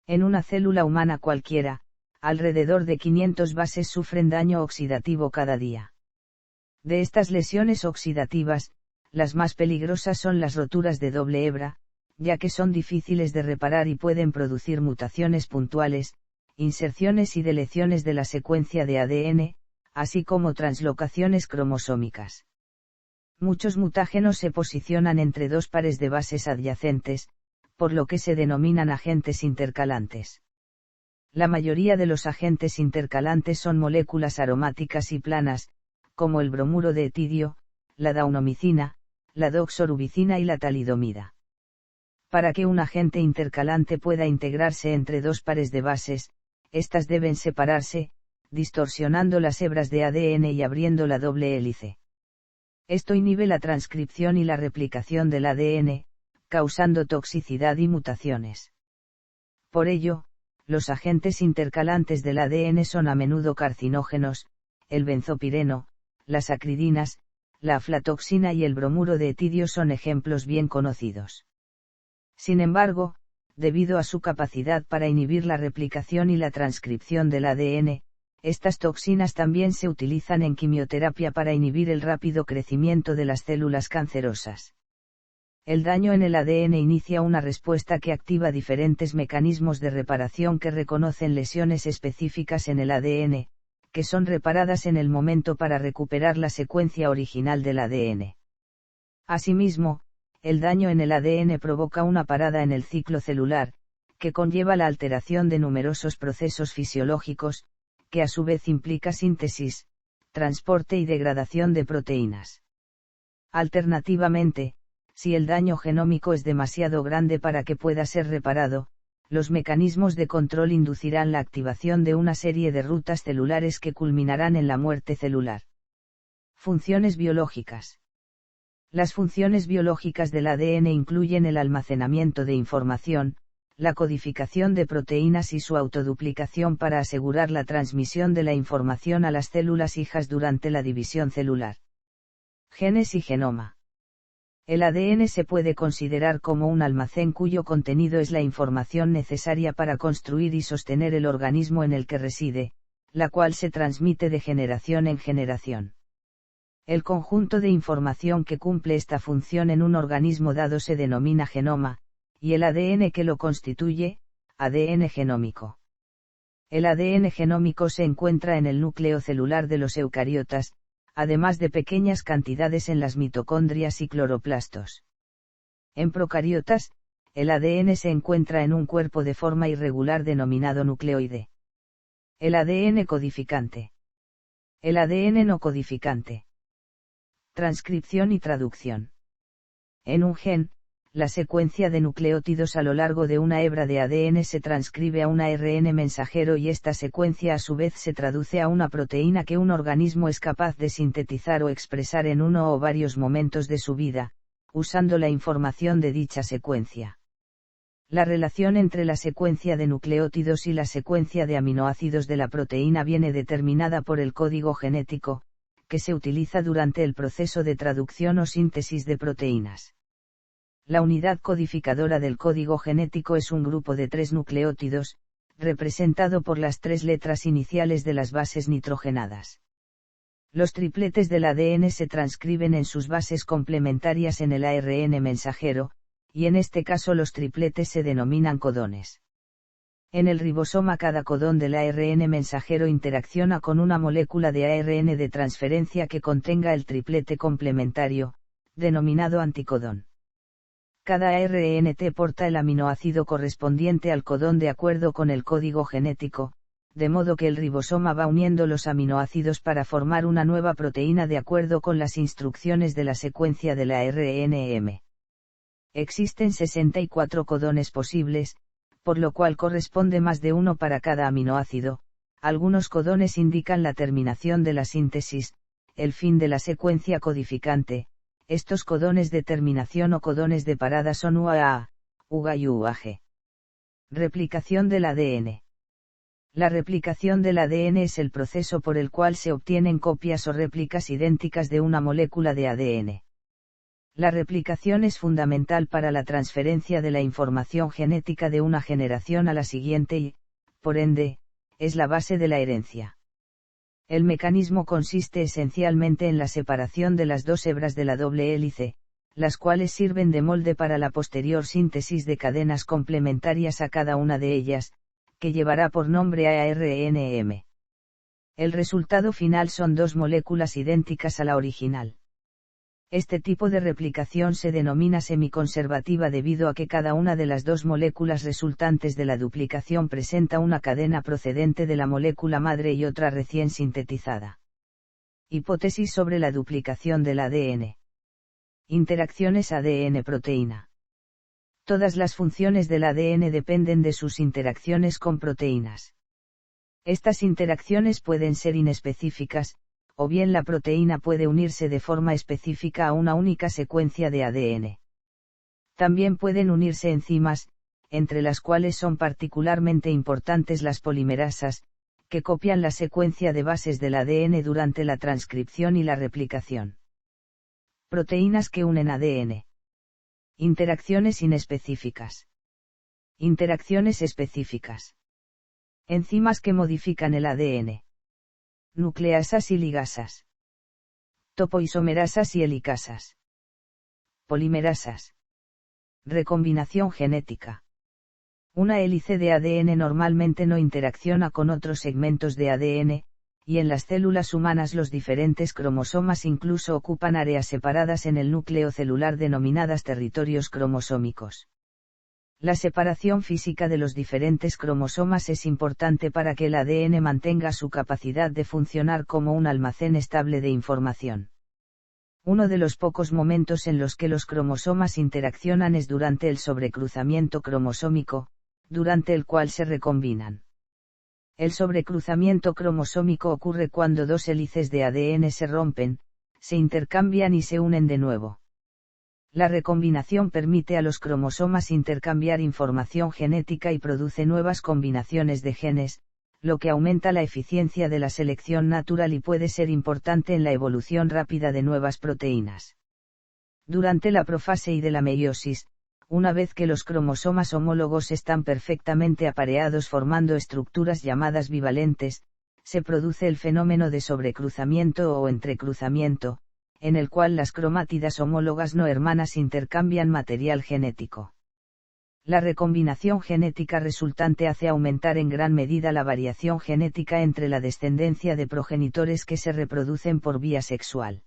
En una célula humana cualquiera, alrededor de 500 bases sufren daño oxidativo cada día. De estas lesiones oxidativas, las más peligrosas son las roturas de doble hebra, ya que son difíciles de reparar y pueden producir mutaciones puntuales, inserciones y deleciones de la secuencia de ADN, así como translocaciones cromosómicas. Muchos mutágenos se posicionan entre dos pares de bases adyacentes, por lo que se denominan agentes intercalantes. La mayoría de los agentes intercalantes son moléculas aromáticas y planas, como el bromuro de etidio, la daunomicina, la doxorubicina y la talidomida. Para que un agente intercalante pueda integrarse entre dos pares de bases, éstas deben separarse, distorsionando las hebras de ADN y abriendo la doble hélice. Esto inhibe la transcripción y la replicación del ADN, causando toxicidad y mutaciones. Por ello, los agentes intercalantes del ADN son a menudo carcinógenos, el benzopireno, las acridinas, la aflatoxina y el bromuro de etidio son ejemplos bien conocidos. Sin embargo, debido a su capacidad para inhibir la replicación y la transcripción del ADN, estas toxinas también se utilizan en quimioterapia para inhibir el rápido crecimiento de las células cancerosas. El daño en el ADN inicia una respuesta que activa diferentes mecanismos de reparación que reconocen lesiones específicas en el ADN, que son reparadas en el momento para recuperar la secuencia original del ADN. Asimismo, el daño en el ADN provoca una parada en el ciclo celular, que conlleva la alteración de numerosos procesos fisiológicos, que a su vez implica síntesis, transporte y degradación de proteínas. Alternativamente, si el daño genómico es demasiado grande para que pueda ser reparado, los mecanismos de control inducirán la activación de una serie de rutas celulares que culminarán en la muerte celular. Funciones biológicas. Las funciones biológicas del ADN incluyen el almacenamiento de información, la codificación de proteínas y su autoduplicación para asegurar la transmisión de la información a las células hijas durante la división celular. Genes y genoma. El ADN se puede considerar como un almacén cuyo contenido es la información necesaria para construir y sostener el organismo en el que reside, la cual se transmite de generación en generación. El conjunto de información que cumple esta función en un organismo dado se denomina genoma, y el ADN que lo constituye, ADN genómico. El ADN genómico se encuentra en el núcleo celular de los eucariotas, además de pequeñas cantidades en las mitocondrias y cloroplastos. En procariotas, el ADN se encuentra en un cuerpo de forma irregular denominado nucleoide. El ADN codificante. El ADN no codificante. Transcripción y traducción. En un gen, la secuencia de nucleótidos a lo largo de una hebra de ADN se transcribe a un ARN mensajero y esta secuencia a su vez se traduce a una proteína que un organismo es capaz de sintetizar o expresar en uno o varios momentos de su vida, usando la información de dicha secuencia. La relación entre la secuencia de nucleótidos y la secuencia de aminoácidos de la proteína viene determinada por el código genético, que se utiliza durante el proceso de traducción o síntesis de proteínas. La unidad codificadora del código genético es un grupo de 3 nucleótidos, representado por las 3 letras iniciales de las bases nitrogenadas. Los tripletes del ADN se transcriben en sus bases complementarias en el ARN mensajero, y en este caso los tripletes se denominan codones. En el ribosoma cada codón del ARN mensajero interacciona con una molécula de ARN de transferencia que contenga el triplete complementario, denominado anticodón. Cada ARNT porta el aminoácido correspondiente al codón de acuerdo con el código genético, de modo que el ribosoma va uniendo los aminoácidos para formar una nueva proteína de acuerdo con las instrucciones de la secuencia de la ARNM. Existen 64 codones posibles, por lo cual corresponde más de uno para cada aminoácido. Algunos codones indican la terminación de la síntesis, el fin de la secuencia codificante. Estos codones de terminación o codones de parada son UAA, UGA y UAG. Replicación del ADN. La replicación del ADN es el proceso por el cual se obtienen copias o réplicas idénticas de una molécula de ADN. La replicación es fundamental para la transferencia de la información genética de una generación a la siguiente y, por ende, es la base de la herencia. El mecanismo consiste esencialmente en la separación de las dos hebras de la doble hélice, las cuales sirven de molde para la posterior síntesis de cadenas complementarias a cada una de ellas, que llevará por nombre ARNM. El resultado final son dos moléculas idénticas a la original. Este tipo de replicación se denomina semiconservativa debido a que cada una de las dos moléculas resultantes de la duplicación presenta una cadena procedente de la molécula madre y otra recién sintetizada. Hipótesis sobre la duplicación del ADN. Interacciones ADN-proteína. Todas las funciones del ADN dependen de sus interacciones con proteínas. Estas interacciones pueden ser inespecíficas, o bien la proteína puede unirse de forma específica a una única secuencia de ADN. También pueden unirse enzimas, entre las cuales son particularmente importantes las polimerasas, que copian la secuencia de bases del ADN durante la transcripción y la replicación. Proteínas que unen ADN. Interacciones inespecíficas. Interacciones específicas. Enzimas que modifican el ADN. Nucleasas y ligasas. Topoisomerasas y helicasas. Polimerasas. Recombinación genética. Una hélice de ADN normalmente no interacciona con otros segmentos de ADN, y en las células humanas los diferentes cromosomas incluso ocupan áreas separadas en el núcleo celular denominadas territorios cromosómicos. La separación física de los diferentes cromosomas es importante para que el ADN mantenga su capacidad de funcionar como un almacén estable de información. Uno de los pocos momentos en los que los cromosomas interaccionan es durante el sobrecruzamiento cromosómico, durante el cual se recombinan. El sobrecruzamiento cromosómico ocurre cuando dos hélices de ADN se rompen, se intercambian y se unen de nuevo. La recombinación permite a los cromosomas intercambiar información genética y produce nuevas combinaciones de genes, lo que aumenta la eficiencia de la selección natural y puede ser importante en la evolución rápida de nuevas proteínas. Durante la profase y de la meiosis, una vez que los cromosomas homólogos están perfectamente apareados formando estructuras llamadas bivalentes, se produce el fenómeno de sobrecruzamiento o entrecruzamiento, en el cual las cromátidas homólogas no hermanas intercambian material genético. La recombinación genética resultante hace aumentar en gran medida la variación genética entre la descendencia de progenitores que se reproducen por vía sexual.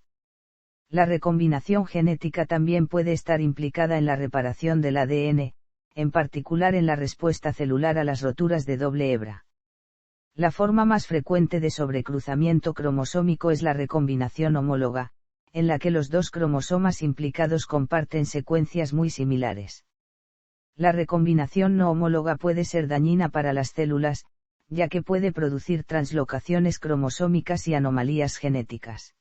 La recombinación genética también puede estar implicada en la reparación del ADN, en particular en la respuesta celular a las roturas de doble hebra. La forma más frecuente de sobrecruzamiento cromosómico es la recombinación homóloga, en la que los dos cromosomas implicados comparten secuencias muy similares. La recombinación no homóloga puede ser dañina para las células, ya que puede producir translocaciones cromosómicas y anomalías genéticas.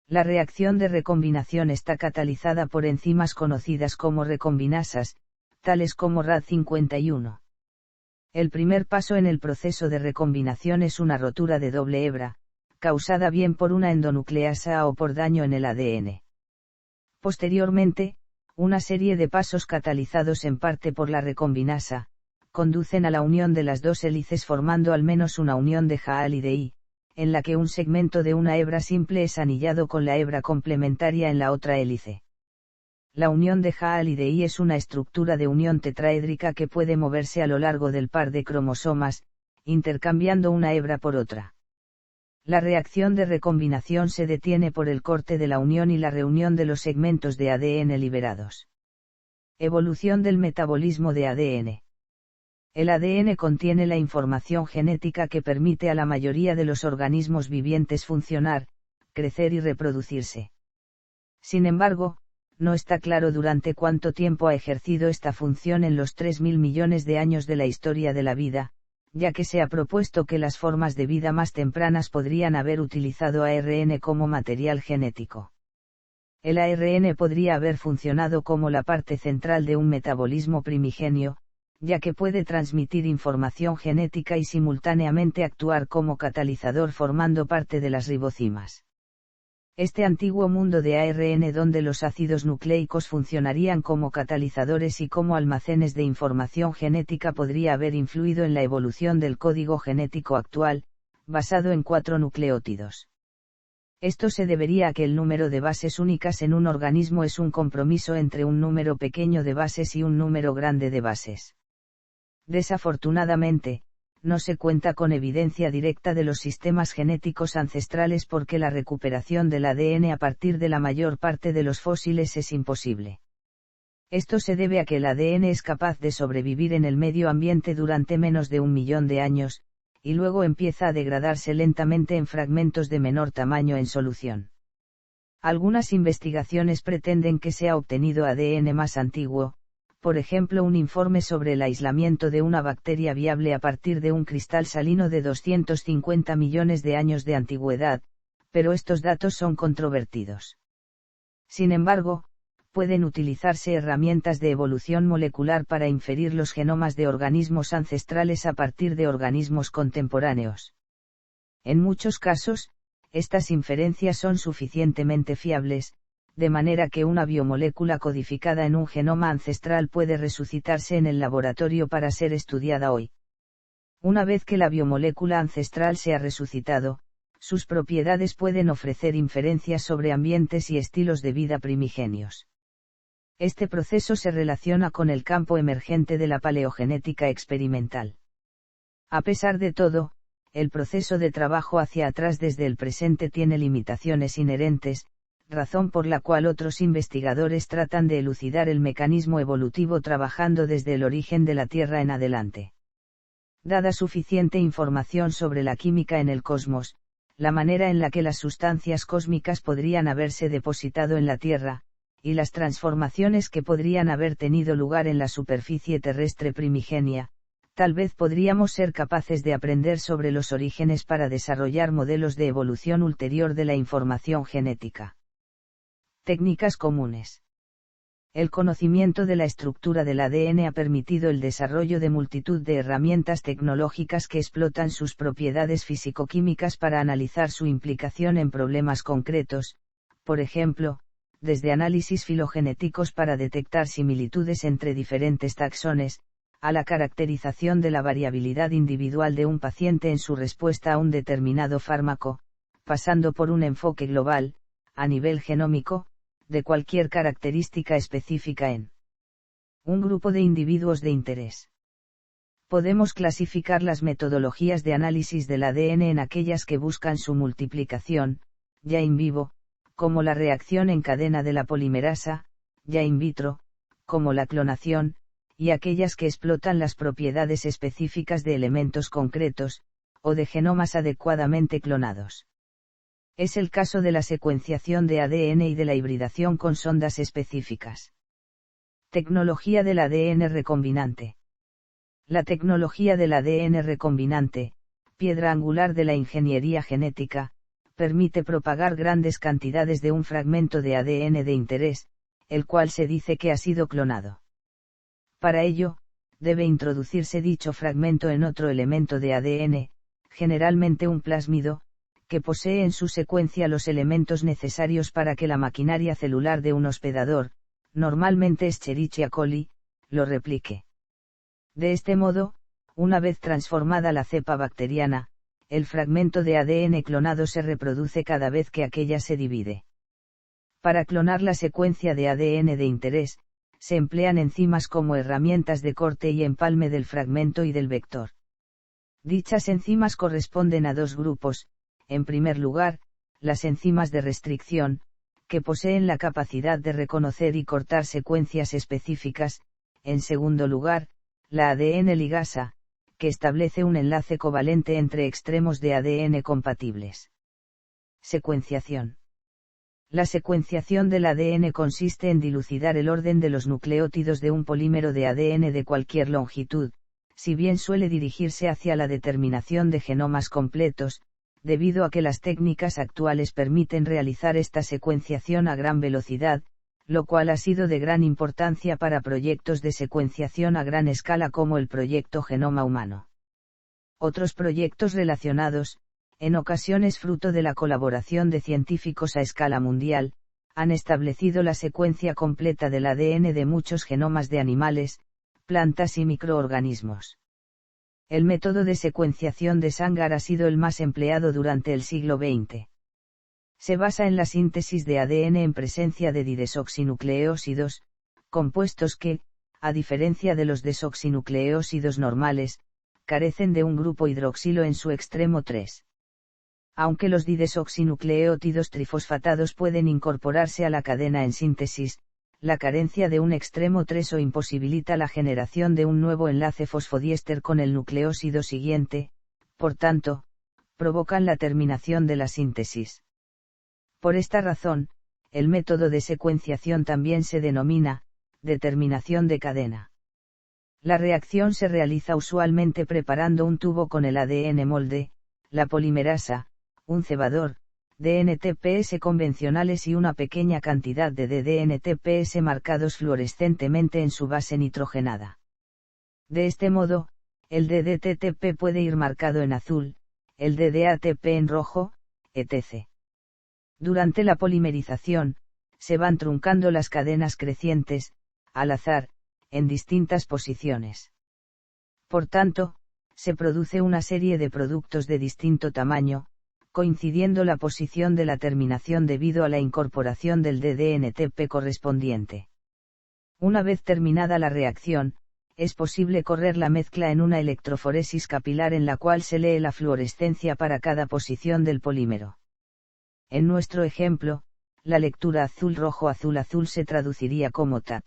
La reacción de recombinación está catalizada por enzimas conocidas como recombinasas, tales como Rad51. El primer paso en el proceso de recombinación es una rotura de doble hebra, causada bien por una endonucleasa o por daño en el ADN. Posteriormente, una serie de pasos catalizados en parte por la recombinasa, conducen a la unión de las dos hélices formando al menos una unión de Hall y de I, en la que un segmento de una hebra simple es anillado con la hebra complementaria en la otra hélice. La unión de Hall y de I es una estructura de unión tetraédrica que puede moverse a lo largo del par de cromosomas, intercambiando una hebra por otra. La reacción de recombinación se detiene por el corte de la unión y la reunión de los segmentos de ADN liberados. Evolución del metabolismo de ADN. El ADN contiene la información genética que permite a la mayoría de los organismos vivientes funcionar, crecer y reproducirse. Sin embargo, no está claro durante cuánto tiempo ha ejercido esta función en los 3.000 millones de años de la historia de la vida, ya que se ha propuesto que las formas de vida más tempranas podrían haber utilizado ARN como material genético. El ARN podría haber funcionado como la parte central de un metabolismo primigenio, ya que puede transmitir información genética y simultáneamente actuar como catalizador formando parte de las ribocimas. Este antiguo mundo de ARN donde los ácidos nucleicos funcionarían como catalizadores y como almacenes de información genética podría haber influido en la evolución del código genético actual, basado en 4 nucleótidos. Esto se debería a que el número de bases únicas en un organismo es un compromiso entre un número pequeño de bases y un número grande de bases. Desafortunadamente, no se cuenta con evidencia directa de los sistemas genéticos ancestrales porque la recuperación del ADN a partir de la mayor parte de los fósiles es imposible. Esto se debe a que el ADN es capaz de sobrevivir en el medio ambiente durante menos de 1 millón de años, y luego empieza a degradarse lentamente en fragmentos de menor tamaño en solución. Algunas investigaciones pretenden que se ha obtenido ADN más antiguo, por ejemplo un informe sobre el aislamiento de una bacteria viable a partir de un cristal salino de 250 millones de años de antigüedad, pero estos datos son controvertidos. Sin embargo, pueden utilizarse herramientas de evolución molecular para inferir los genomas de organismos ancestrales a partir de organismos contemporáneos. En muchos casos, estas inferencias son suficientemente fiables, de manera que una biomolécula codificada en un genoma ancestral puede resucitarse en el laboratorio para ser estudiada hoy. Una vez que la biomolécula ancestral se ha resucitado, sus propiedades pueden ofrecer inferencias sobre ambientes y estilos de vida primigenios. Este proceso se relaciona con el campo emergente de la paleogenética experimental. A pesar de todo, el proceso de trabajo hacia atrás desde el presente tiene limitaciones inherentes, razón por la cual otros investigadores tratan de elucidar el mecanismo evolutivo trabajando desde el origen de la Tierra en adelante. Dada suficiente información sobre la química en el cosmos, la manera en la que las sustancias cósmicas podrían haberse depositado en la Tierra, y las transformaciones que podrían haber tenido lugar en la superficie terrestre primigenia, tal vez podríamos ser capaces de aprender sobre los orígenes para desarrollar modelos de evolución ulterior de la información genética. Técnicas comunes. El conocimiento de la estructura del ADN ha permitido el desarrollo de multitud de herramientas tecnológicas que explotan sus propiedades físico-químicas para analizar su implicación en problemas concretos, por ejemplo, desde análisis filogenéticos para detectar similitudes entre diferentes taxones, a la caracterización de la variabilidad individual de un paciente en su respuesta a un determinado fármaco, pasando por un enfoque global, a nivel genómico, de cualquier característica específica en un grupo de individuos de interés. Podemos clasificar las metodologías de análisis del ADN en aquellas que buscan su multiplicación, ya in vivo, como la reacción en cadena de la polimerasa, ya in vitro, como la clonación, y aquellas que explotan las propiedades específicas de elementos concretos, o de genomas adecuadamente clonados. Es el caso de la secuenciación de ADN y de la hibridación con sondas específicas. Tecnología del ADN recombinante. La tecnología del ADN recombinante, piedra angular de la ingeniería genética, permite propagar grandes cantidades de un fragmento de ADN de interés, el cual se dice que ha sido clonado. Para ello, debe introducirse dicho fragmento en otro elemento de ADN, generalmente un plásmido, que posee en su secuencia los elementos necesarios para que la maquinaria celular de un hospedador, normalmente Escherichia coli, lo replique. De este modo, una vez transformada la cepa bacteriana, el fragmento de ADN clonado se reproduce cada vez que aquella se divide. Para clonar la secuencia de ADN de interés, se emplean enzimas como herramientas de corte y empalme del fragmento y del vector. Dichas enzimas corresponden a dos grupos, en primer lugar, las enzimas de restricción, que poseen la capacidad de reconocer y cortar secuencias específicas, en segundo lugar, la ADN ligasa, que establece un enlace covalente entre extremos de ADN compatibles. Secuenciación. La secuenciación del ADN consiste en dilucidar el orden de los nucleótidos de un polímero de ADN de cualquier longitud, si bien suele dirigirse hacia la determinación de genomas completos, debido a que las técnicas actuales permiten realizar esta secuenciación a gran velocidad, lo cual ha sido de gran importancia para proyectos de secuenciación a gran escala como el proyecto Genoma Humano. Otros proyectos relacionados, en ocasiones fruto de la colaboración de científicos a escala mundial, han establecido la secuencia completa del ADN de muchos genomas de animales, plantas y microorganismos. El método de secuenciación de Sanger ha sido el más empleado durante el siglo XX. Se basa en la síntesis de ADN en presencia de didesoxinucleósidos, compuestos que, a diferencia de los desoxinucleósidos normales, carecen de un grupo hidroxilo en su extremo 3. Aunque los didesoxinucleótidos trifosfatados pueden incorporarse a la cadena en síntesis, la carencia de un extremo 3 o imposibilita la generación de un nuevo enlace fosfodiéster con el nucleósido siguiente, por tanto, provocan la terminación de la síntesis. Por esta razón, el método de secuenciación también se denomina determinación de cadena. La reacción se realiza usualmente preparando un tubo con el ADN molde, la polimerasa, un cebador, DNTPS convencionales y una pequeña cantidad de ddNTPS marcados fluorescentemente en su base nitrogenada. De este modo, el ddTTP puede ir marcado en azul, el ddATP en rojo, etc. Durante la polimerización, se van truncando las cadenas crecientes, al azar, en distintas posiciones. Por tanto, se produce una serie de productos de distinto tamaño, coincidiendo la posición de la terminación debido a la incorporación del ddNTP correspondiente. Una vez terminada la reacción, es posible correr la mezcla en una electroforesis capilar en la cual se lee la fluorescencia para cada posición del polímero. En nuestro ejemplo, la lectura azul-rojo-azul-azul se traduciría como TAT.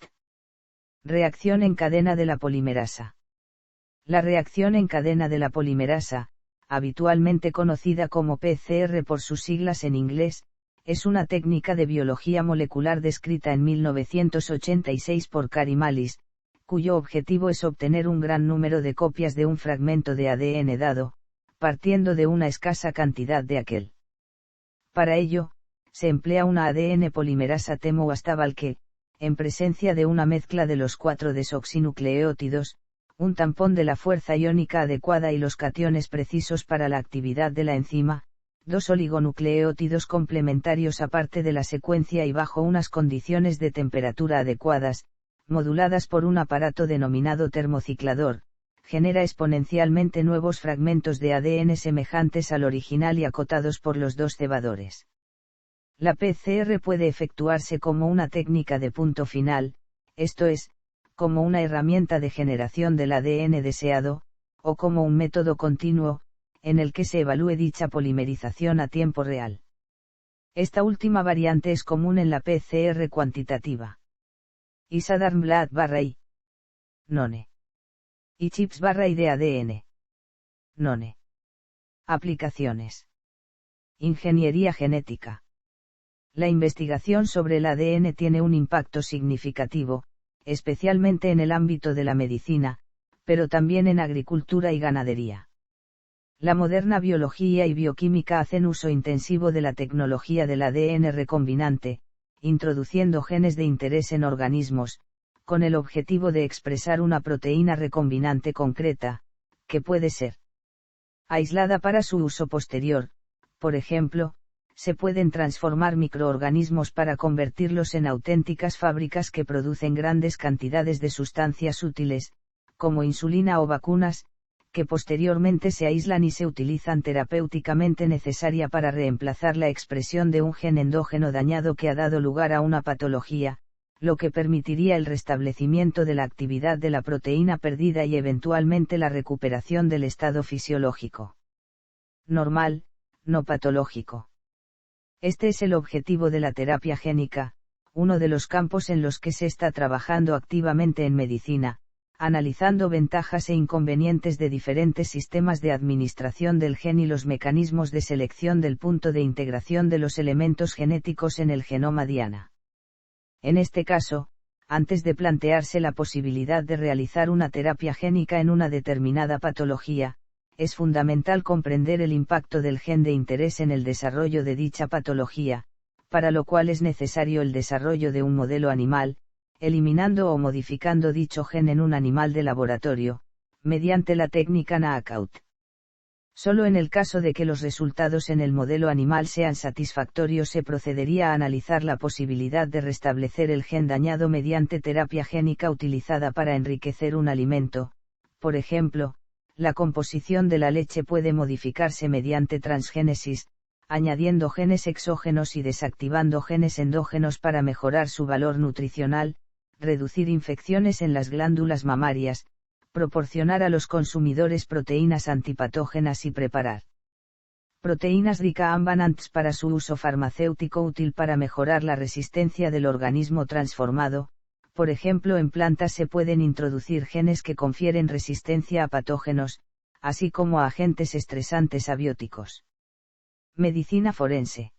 Reacción en cadena de la polimerasa. La reacción en cadena de la polimerasa, habitualmente conocida como PCR por sus siglas en inglés, es una técnica de biología molecular descrita en 1986 por Kary Mullis, cuyo objetivo es obtener un gran número de copias de un fragmento de ADN dado, partiendo de una escasa cantidad de aquel. Para ello, se emplea una ADN polimerasa Temo-Wastable que, en presencia de una mezcla de los 4 desoxinucleótidos, un tampón de la fuerza iónica adecuada y los cationes precisos para la actividad de la enzima, 2 oligonucleótidos complementarios aparte de la secuencia y bajo unas condiciones de temperatura adecuadas, moduladas por un aparato denominado termociclador, genera exponencialmente nuevos fragmentos de ADN semejantes al original y acotados por los 2 cebadores. La PCR puede efectuarse como una técnica de punto final, esto es, como una herramienta de generación del ADN deseado, o como un método continuo, en el que se evalúe dicha polimerización a tiempo real. Esta última variante es común en la PCR cuantitativa. Isodarmblatt/I. None. Y chips/I de ADN. None. Aplicaciones. Ingeniería genética. La investigación sobre el ADN tiene un impacto significativo, especialmente en el ámbito de la medicina, pero también en agricultura y ganadería. La moderna biología y bioquímica hacen uso intensivo de la tecnología del ADN recombinante, introduciendo genes de interés en organismos, con el objetivo de expresar una proteína recombinante concreta, que puede ser aislada para su uso posterior. Por ejemplo, se pueden transformar microorganismos para convertirlos en auténticas fábricas que producen grandes cantidades de sustancias útiles, como insulina o vacunas, que posteriormente se aíslan y se utilizan terapéuticamente necesaria para reemplazar la expresión de un gen endógeno dañado que ha dado lugar a una patología, lo que permitiría el restablecimiento de la actividad de la proteína perdida y eventualmente la recuperación del estado fisiológico normal, no patológico. Este es el objetivo de la terapia génica, uno de los campos en los que se está trabajando activamente en medicina, analizando ventajas e inconvenientes de diferentes sistemas de administración del gen y los mecanismos de selección del punto de integración de los elementos genéticos en el genoma diana. En este caso, antes de plantearse la posibilidad de realizar una terapia génica en una determinada patología, es fundamental comprender el impacto del gen de interés en el desarrollo de dicha patología, para lo cual es necesario el desarrollo de un modelo animal, eliminando o modificando dicho gen en un animal de laboratorio, mediante la técnica knockout. Solo en el caso de que los resultados en el modelo animal sean satisfactorios se procedería a analizar la posibilidad de restablecer el gen dañado mediante terapia génica utilizada para enriquecer un alimento. Por ejemplo, la composición de la leche puede modificarse mediante transgénesis, añadiendo genes exógenos y desactivando genes endógenos para mejorar su valor nutricional, reducir infecciones en las glándulas mamarias, proporcionar a los consumidores proteínas antipatógenas y preparar proteínas recombinantes para su uso farmacéutico útil para mejorar la resistencia del organismo transformado. Por ejemplo, en plantas se pueden introducir genes que confieren resistencia a patógenos, así como a agentes estresantes abióticos. Medicina forense.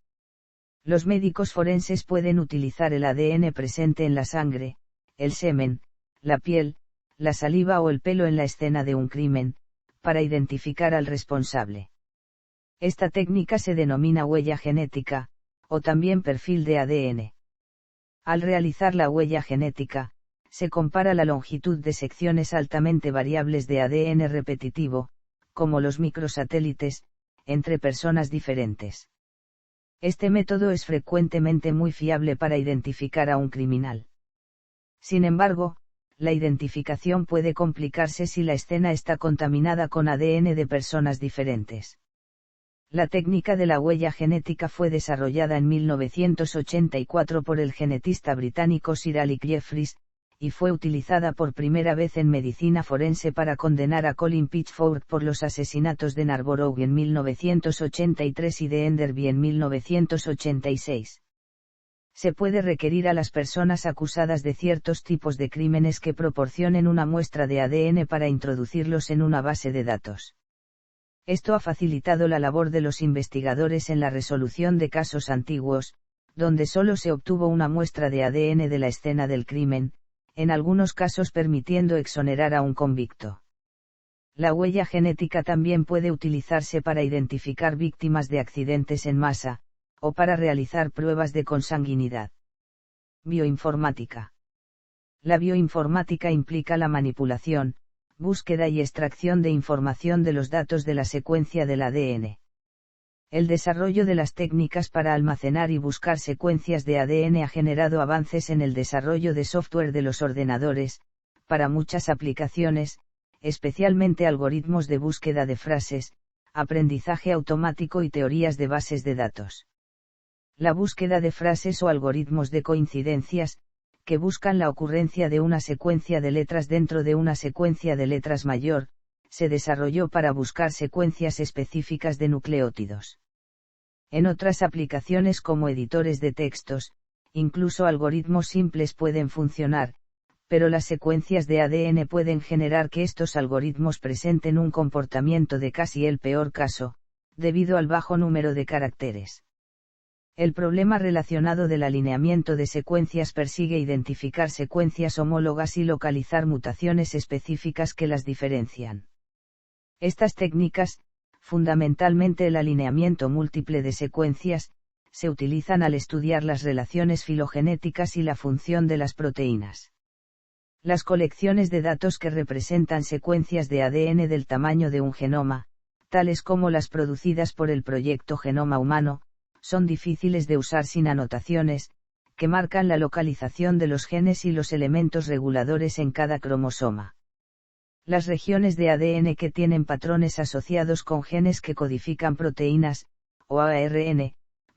Los médicos forenses pueden utilizar el ADN presente en la sangre, el semen, la piel, la saliva o el pelo en la escena de un crimen, para identificar al responsable. Esta técnica se denomina huella genética, o también perfil de ADN. Al realizar la huella genética, se compara la longitud de secciones altamente variables de ADN repetitivo, como los microsatélites, entre personas diferentes. Este método es frecuentemente muy fiable para identificar a un criminal. Sin embargo, la identificación puede complicarse si la escena está contaminada con ADN de personas diferentes. La técnica de la huella genética fue desarrollada en 1984 por el genetista británico Sir Alec Jeffreys, y fue utilizada por primera vez en medicina forense para condenar a Colin Pitchford por los asesinatos de Narborough en 1983 y de Enderby en 1986. Se puede requerir a las personas acusadas de ciertos tipos de crímenes que proporcionen una muestra de ADN para introducirlos en una base de datos. Esto ha facilitado la labor de los investigadores en la resolución de casos antiguos, donde solo se obtuvo una muestra de ADN de la escena del crimen, en algunos casos permitiendo exonerar a un convicto. La huella genética también puede utilizarse para identificar víctimas de accidentes en masa, o para realizar pruebas de consanguinidad. Bioinformática. La bioinformática implica la manipulación, búsqueda y extracción de información de los datos de la secuencia del ADN. El desarrollo de las técnicas para almacenar y buscar secuencias de ADN ha generado avances en el desarrollo de software de los ordenadores, para muchas aplicaciones, especialmente algoritmos de búsqueda de frases, aprendizaje automático y teorías de bases de datos. La búsqueda de frases o algoritmos de coincidencias, que buscan la ocurrencia de una secuencia de letras dentro de una secuencia de letras mayor, se desarrolló para buscar secuencias específicas de nucleótidos. En otras aplicaciones como editores de textos, incluso algoritmos simples pueden funcionar, pero las secuencias de ADN pueden generar que estos algoritmos presenten un comportamiento de casi el peor caso, debido al bajo número de caracteres. El problema relacionado del alineamiento de secuencias persigue identificar secuencias homólogas y localizar mutaciones específicas que las diferencian. Estas técnicas, fundamentalmente el alineamiento múltiple de secuencias, se utilizan al estudiar las relaciones filogenéticas y la función de las proteínas. Las colecciones de datos que representan secuencias de ADN del tamaño de un genoma, tales como las producidas por el proyecto Genoma Humano, son difíciles de usar sin anotaciones, que marcan la localización de los genes y los elementos reguladores en cada cromosoma. Las regiones de ADN que tienen patrones asociados con genes que codifican proteínas, o ARN,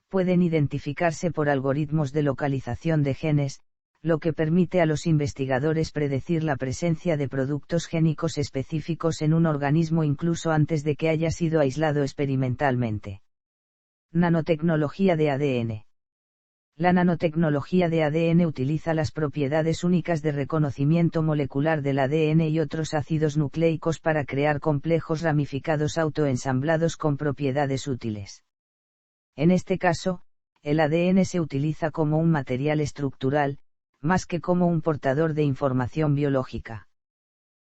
pueden identificarse por algoritmos de localización de genes, lo que permite a los investigadores predecir la presencia de productos génicos específicos en un organismo incluso antes de que haya sido aislado experimentalmente. Nanotecnología de ADN. La nanotecnología de ADN utiliza las propiedades únicas de reconocimiento molecular del ADN y otros ácidos nucleicos para crear complejos ramificados autoensamblados con propiedades útiles. En este caso, el ADN se utiliza como un material estructural, más que como un portador de información biológica.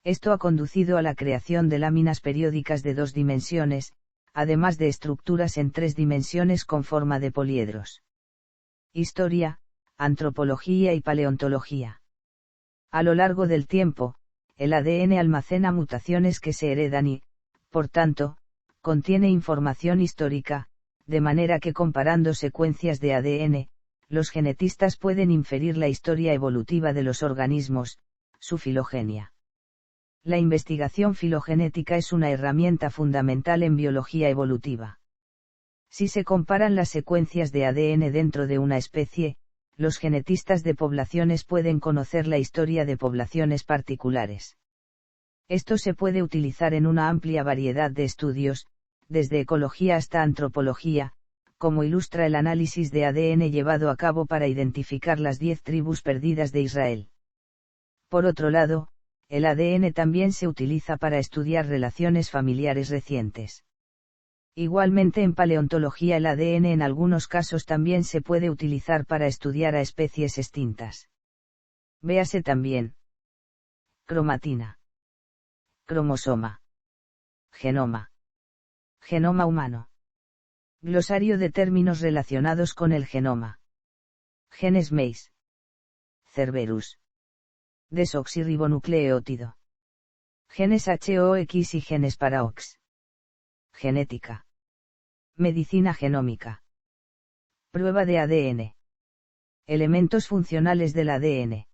Esto ha conducido a la creación de láminas periódicas de 2 dimensiones, además de estructuras en 3 dimensiones con forma de poliedros. Historia, antropología y paleontología. A lo largo del tiempo, el ADN almacena mutaciones que se heredan y, por tanto, contiene información histórica, de manera que comparando secuencias de ADN, los genetistas pueden inferir la historia evolutiva de los organismos, su filogenia. La investigación filogenética es una herramienta fundamental en biología evolutiva. Si se comparan las secuencias de ADN dentro de una especie, los genetistas de poblaciones pueden conocer la historia de poblaciones particulares. Esto se puede utilizar en una amplia variedad de estudios, desde ecología hasta antropología, como ilustra el análisis de ADN llevado a cabo para identificar las 10 tribus perdidas de Israel. Por otro lado, el ADN también se utiliza para estudiar relaciones familiares recientes. Igualmente en paleontología el ADN en algunos casos también se puede utilizar para estudiar a especies extintas. Véase también cromatina, cromosoma, genoma, genoma humano. Glosario de términos relacionados con el genoma. Genes Maize, Cerberus, desoxirribonucleótido. Genes HOX y genes para OX. Genética. Medicina genómica. Prueba de ADN. Elementos funcionales del ADN.